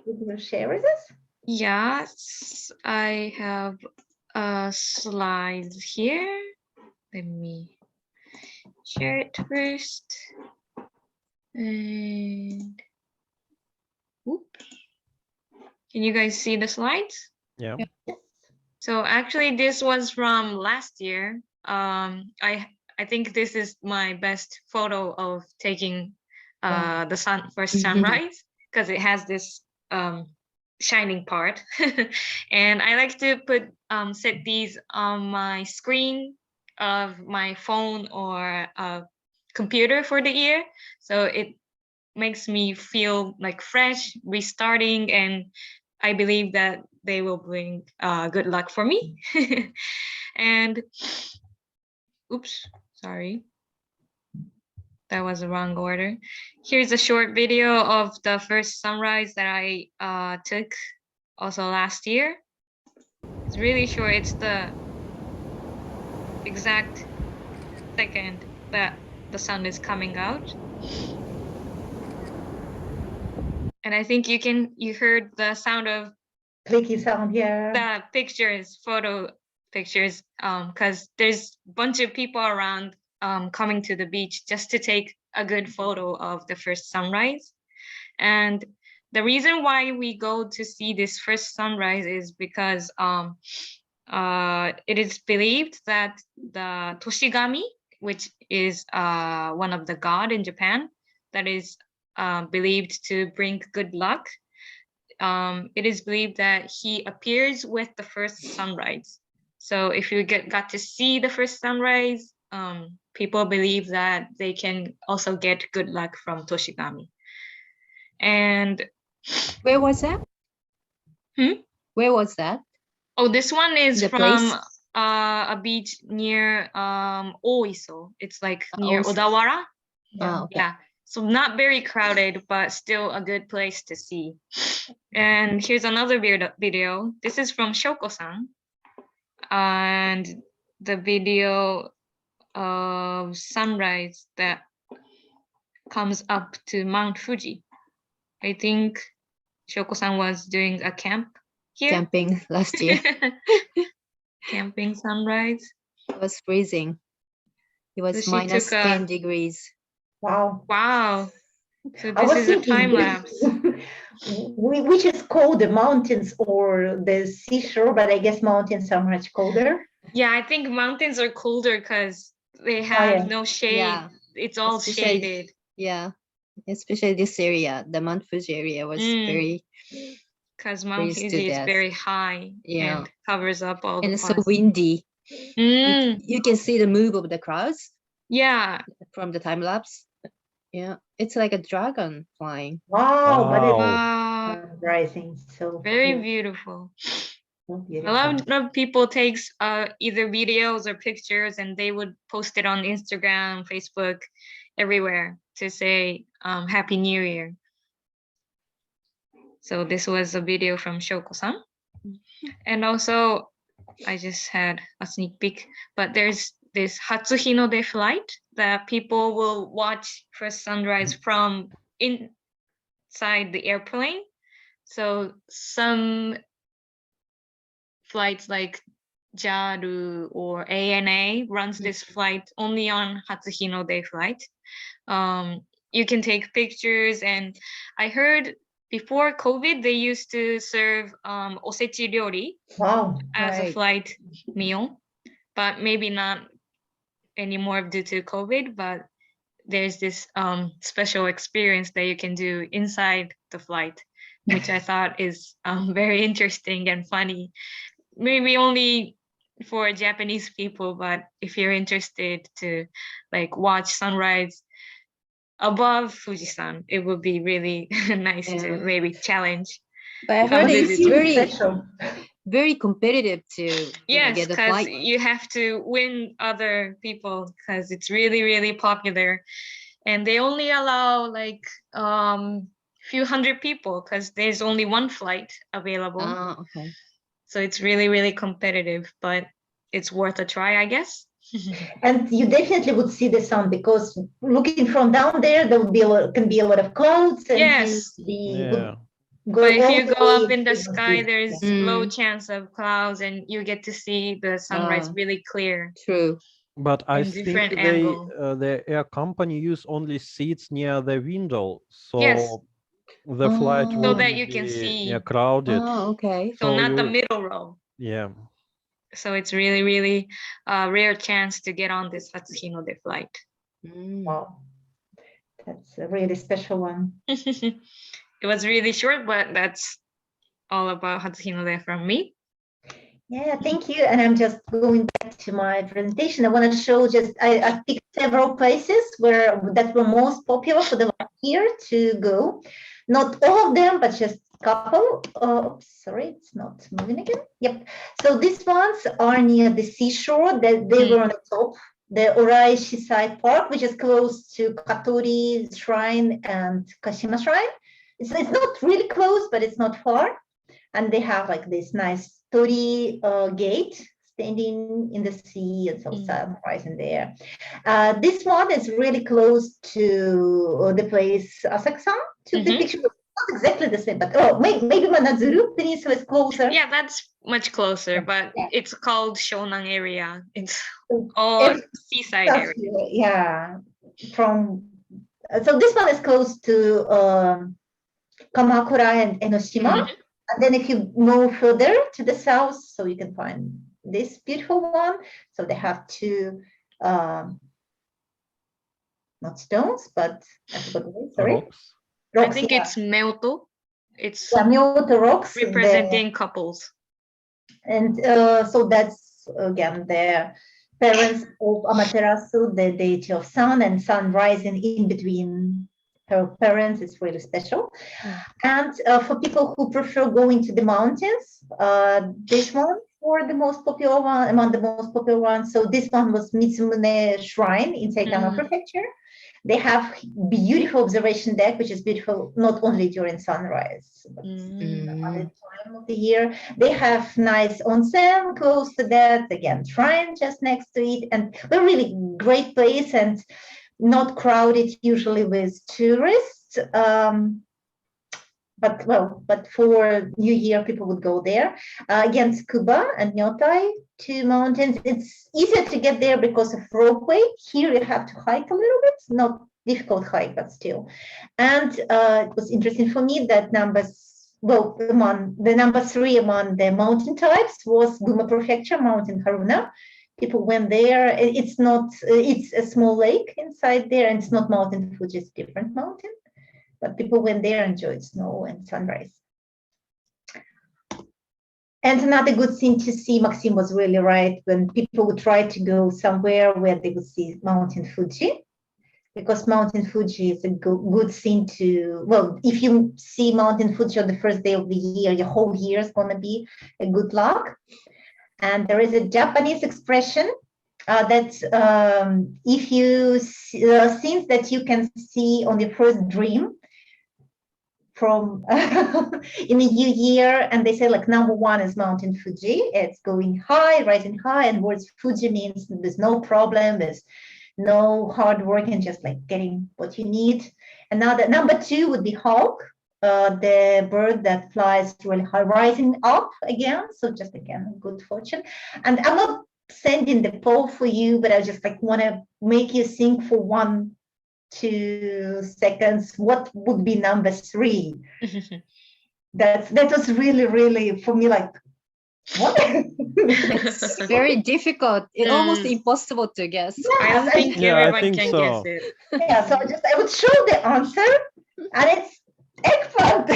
Would you share with us? Yes, I have a slide here. Let me share it first. And whoop. Can you guys see the slides? Yeah. So actually this was from last year. I think this is my best photo of taking the first sunrise, because it has this shining part. And I like to set these on my screen of my phone or computer for the year, so it makes me feel like fresh, restarting, and I believe that they will bring good luck for me. And oops, sorry, that was the wrong order. Here's a short video of the first sunrise that I took also last year. It's really short. It's the exact second that the sun is coming out. And I think you heard the sound of clicky sound, the photo pictures, because there's a bunch of people around coming to the beach just to take a good photo of the first sunrise. And the reason why we go to see this first sunrise is because it is believed that the Toshigami, which is one of the god in Japan, that is believed to bring good luck. It is believed that he appears with the first sunrise. So if you got to see the first sunrise, people believe that they can also get good luck from Toshigami. And where was that? Where was that? Oh, this one is from place? A beach near Oiso. It's like near Odawara. Okay. Yeah. So not very crowded, but still a good place to see. And here's another video. This is from Shoko-san. And the video of sunrise that comes up to Mount Fuji. I think Shoko-san was doing a camp here. Camping last year. Camping sunrise. It was freezing. It was So minus 10 degrees. Wow. Wow. So this is a time lapse. Which is called the mountains or the seashore, but I guess mountains are much colder. Yeah, I think mountains are colder because they have no shade. Yeah. It's all shaded. Yeah, especially this area, the Mount Fuji area was very. Because Mount Fuji is very high and covers up all the parts. And it's so windy. You can see the move of the clouds. Yeah. From the time lapse. Yeah, it's like a dragon flying. Wow, but Wow. Rising, so very beautiful. A lot of people takes either videos or pictures and they would post it on Instagram, Facebook, everywhere to say Happy New Year. So this was a video from Shoko-san. And also, I just had a sneak peek, but there's this Hatsuhinode flight that people will watch first sunrise from inside the airplane. So some flights like JAL or ANA runs this flight only on Hatsuhinode flight. You can take pictures, and I heard before COVID they used to serve osechi ryori as a flight meal, but maybe not anymore due to COVID. But there's this special experience that you can do inside the flight, which I thought is very interesting and funny. Maybe only for Japanese people, but if you're interested to like watch sunrise above Fujisan, it would be really nice to Yeah. maybe challenge. But I heard Come it's visit. very, special. very competitive to Yes, get the because flight. you have to win other people because it's really, really popular. And they only allow like few hundred people because there's only one flight available. Ah, okay. So it's really, really competitive, but it's worth a try, I guess. And you definitely would see the sun because looking from down there would be can be a lot of clouds, and Yes. you Yeah. would go But if all you the go way up in the to sky, see- there's Yeah. low chance of clouds and you get to see the sunrise Ah. really clear. True. But I In think different they angle. the air company use only seats near the window, so Yes. the flight Oh. So won't that you can be see. crowded. Oh, okay. So So not the you- middle row. Yeah. So it's really, really a rare chance to get on this Hatsuhinode flight. Mm. Wow, that's a really special one. It was really short, but that's all about Hatsuhinode from me. Yeah, thank you. And I'm just going back to my presentation. I want to show I picked several places that were most popular for the last year to go. Not all of them, but just a couple. Oops, sorry, it's not moving again. Yep. So these ones are near the seashore. That they were on the top. The Orai Shisai Park, which is close to Katori Shrine and Kashima Shrine. It's not really close, but it's not far. And they have like this nice torii gate standing in the sea and so sunrise in there. This one is really close to the place Asakusa took the picture. Not exactly the same, but maybe Manazuru Peninsula is closer. Yeah, that's much closer, but it's called Shonan area. It's So all seaside area. Yeah, so this one is close to Kamakura and Enoshima. And then if you move further to the south, so you can find this beautiful one. So they have two, not stones, but I forgot the name, sorry. Rocks. Rocks, I think it's Meoto. It's Myoto rocks. representing couples. And so that's, again, the parents of Amaterasu, the deity of sun, and sun rising in between her parents is really special. And for people who prefer going to the mountains, this one for the most popular one, among the most popular ones. So this one was Mitsumune Shrine in Saitama Prefecture. They have beautiful observation deck, which is beautiful not only during sunrise, but other time of the year. They have nice onsen close to that. Again, shrine just next to it, and a really great place and not crowded usually with tourists. But for New Year, people would go there. Again, Tsukuba and Nyotai, two mountains. It's easier to get there because of ropeway. Here you have to hike a little bit, not difficult hike, but still. And it was interesting for me that the number 3 among the mountain types was Guma Prefecture, Mountain Haruna. People went there. It's a small lake inside there, and it's not Mountain Fuji, it's a different mountain. But people went there, enjoyed snow and sunrise. And another good thing to see, Maxime was really right, when people would try to go somewhere where they would see Mountain Fuji, because Mountain Fuji is a good thing to, if you see Mountain Fuji on the first day of the year, your whole year is going to be a good luck. And there is a Japanese expression that if you things that you can see on your first dream from in a new year, and they say like number 1 is Mountain Fuji. It's going high, rising high, and words Fuji means there's no problem, there's no hard work, and just like getting what you need. And now the number 2 would be hawk, the bird that flies really high, rising up again. So just again, good fortune. And I'm not sending the poll for you, but I just like want to make you think for 1-2 seconds, what would be number 3? That was really, really for me like, what? It's very difficult. It's almost impossible to guess. I don't think everyone can so. guess it. Yeah, so I would show the answer, and it's eggplant.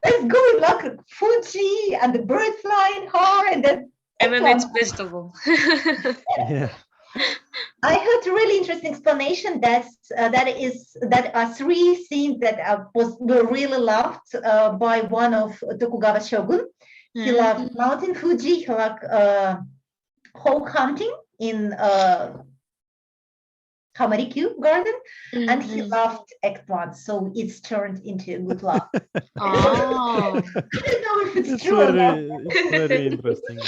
It's going like Fuji and the bird flying high, and then And then it's vegetable. Yeah. I heard a really interesting explanation that are three things that were really loved by one of Tokugawa shogun. He loved Mountain Fuji. He loved hawk hunting in Hamarikyu Garden, and he loved eggplant. So it's turned into a good love. Oh. I don't know if it's true or not. It's very interesting.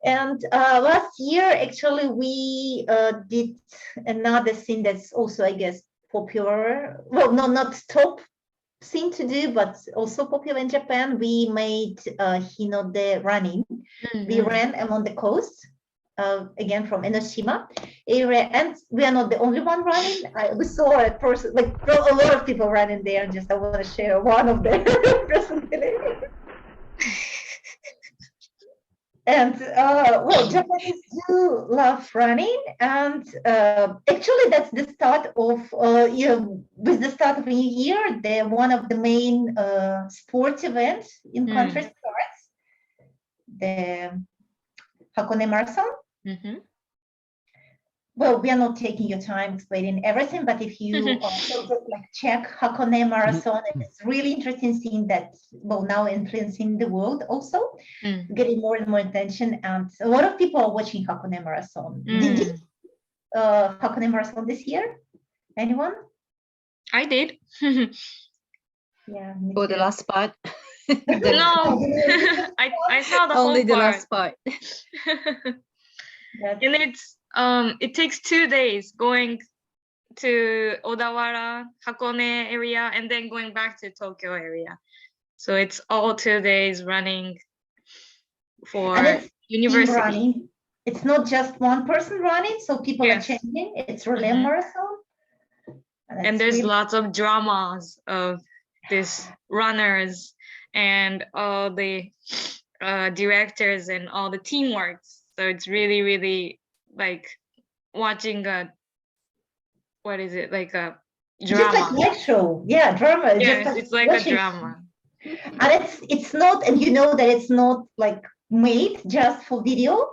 And last year, actually, we did another thing that's also, I guess, popular. Well, no, not top thing to do, but also popular in Japan. We made Hinode running. We ran along the coast, again from Enoshima area, and we are not the only one running. We saw a person, like a lot of people running there, and just I want to share one of them personally. And well, Japanese do love running, and actually, that's the start of with the start of a new year. They're one of the main sports events in country starts, the Hakone Marathon. Well, we are not taking your time explaining everything, but if you also just like check Hakone Marathon, it's really interesting seeing that, well, now influencing the world also, getting more and more attention, and a lot of people are watching Hakone Marathon. Did you Hakone Marathon this year? Anyone? I did. Yeah. For the last part. No, I saw the Only whole the part. last part. And it takes 2 days going to Odawara, Hakone area, and then going back to Tokyo area. So it's all 2 days running for university. Running. It's not just one person running, so people are changing. It's really a marathon. And there's lots of dramas of these runners and all the directors and all the teamwork. So it's really, really like watching what is it, like a drama? Just like live show, yeah, drama. Yes, just it's like a drama. And it's not, and you know that it's not like made just for video.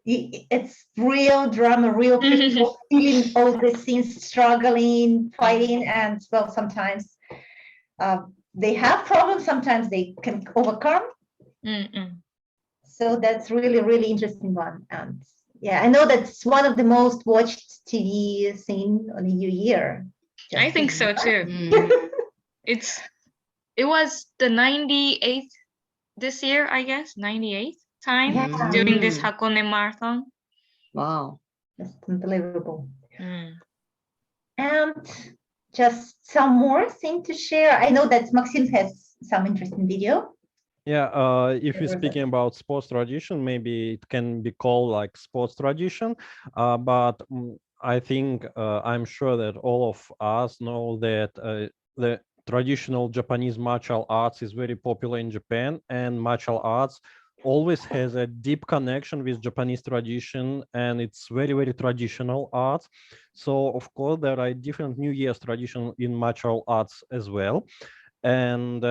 It's real drama, real people feeling all the scenes, struggling, fighting, and well, sometimes they have problems, sometimes they can overcome. So that's really, really interesting one. And yeah, I know that's one of the most watched TV scene on a new year. I think so too. It was the 98th this year, I guess, 98th time doing this Hakone Marathon. Wow. That's unbelievable. And just some more thing to share. I know that Maxim has some interesting video. Yeah, if we're speaking about sports tradition, maybe it can be called like sports tradition, but I think I'm sure that all of us know that the traditional Japanese martial arts is very popular in Japan, and martial arts always has a deep connection with Japanese tradition, and it's very, very traditional art. So of course there are different New Year's tradition in martial arts as well, and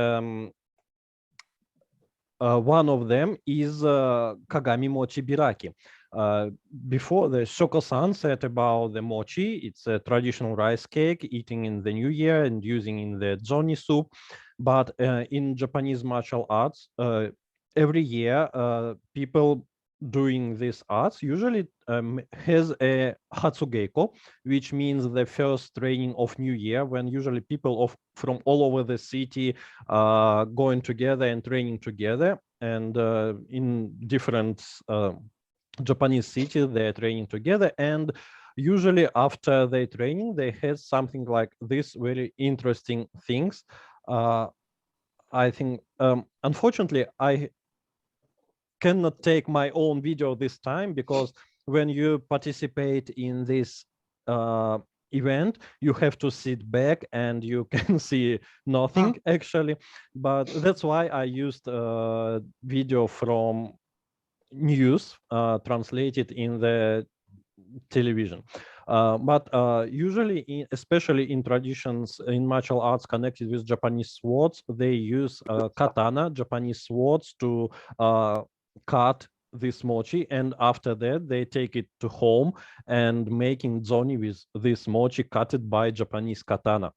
one of them is Kagami Mochi Biraki. Before, the Shoko-san said about the mochi. It's a traditional rice cake eating in the New Year and using in the joni soup. But in Japanese martial arts, every year people doing these arts usually has a Hatsugeiko, which means the first training of New Year, when usually people from all over the city going together and training together, and in different Japanese cities they're training together, and usually after their training they have something like this very interesting things. I think unfortunately I cannot take my own video this time, because when you participate in this event you have to sit back and you can see nothing actually, but that's why I used a video from news translated in the television. But usually, especially in traditions in martial arts connected with Japanese swords, they use katana, Japanese swords, to cut this mochi, and after that they take it to home and making zoni with this mochi cutted by Japanese katana.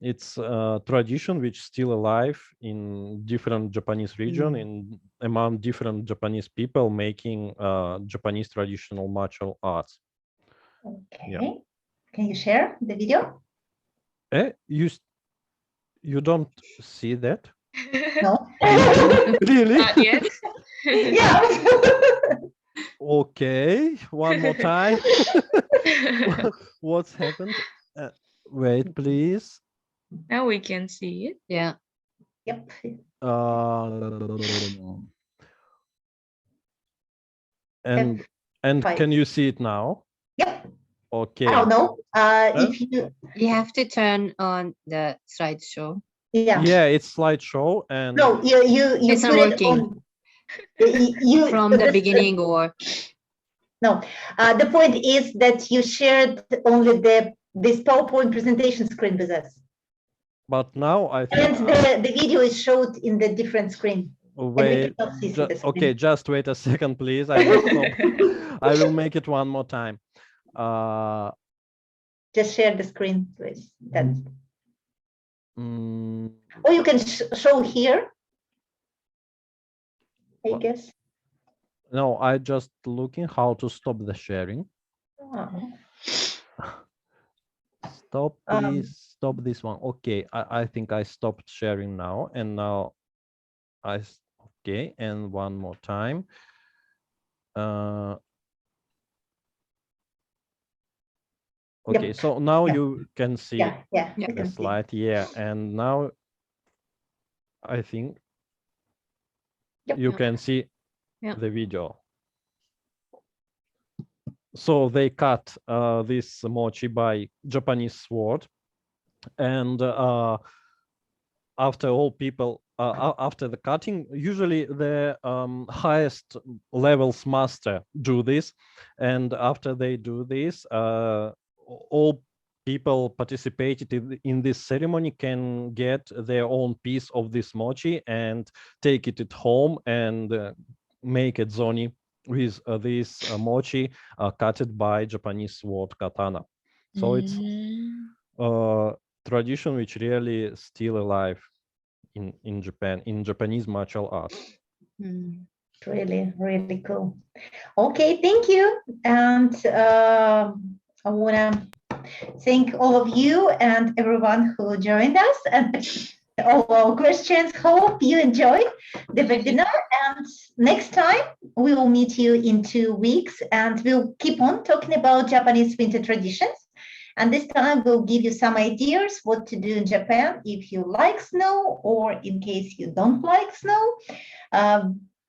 It's a tradition which still alive in different Japanese region, in among different Japanese people making Japanese traditional martial arts. Okay. Yeah. Can you share the video? You don't see that? No. Really? Not yet. Yeah. Okay, one more time. What's happened? Wait, please. Now we can see it. Yeah. Yep. And F5. can you see it now? Yep. Okay. I don't know. If You have to turn on the slideshow. Yeah, it's slideshow, and no, you It's not put it working. on. You From the beginning, or no. The point is that you shared only this PowerPoint presentation screen with us, but now I and think the video is showed in the different screen. wait. Okay, just wait a second, please. I will stop. I will make it one more time. Just share the screen, please. That's. mm, Or you can show here, I guess. no, I just looking how to stop the sharing. Stop, please. Stop this one. Okay, I think I stopped sharing now, and now okay, and one more time. Okay, so now you can see the slide. Yeah, and now I think you can see the video. So they cut this mochi by Japanese sword, and after all people, after the cutting, usually the highest levels master do this, and after they do this, all people participated in this ceremony can get their own piece of this mochi and take it at home and make it zoni with this mochi cutted by Japanese sword katana. So it's tradition which really still alive in Japan, in Japanese martial arts. Really, really cool. Okay, thank you. And I want to thank all of you and everyone who joined us and all our questions. Hope you enjoyed the webinar. And next time we will meet you in 2 weeks and we'll keep on talking about Japanese winter traditions. And this time we'll give you some ideas what to do in Japan if you like snow or in case you don't like snow.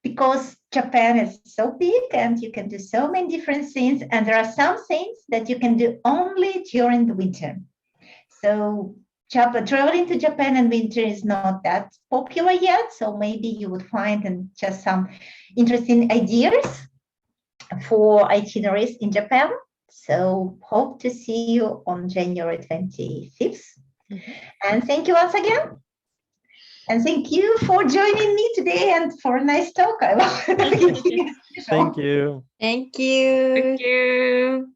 Because Japan is so big and you can do so many different things, and there are some things that you can do only during the winter. So traveling to Japan in winter is not that popular yet, so maybe you would find just some interesting ideas for itineraries in Japan. So hope to see you on January 25th. And thank you once again. And thank you for joining me today and for a nice talk. I love it. Thank you. Thank you. Thank you.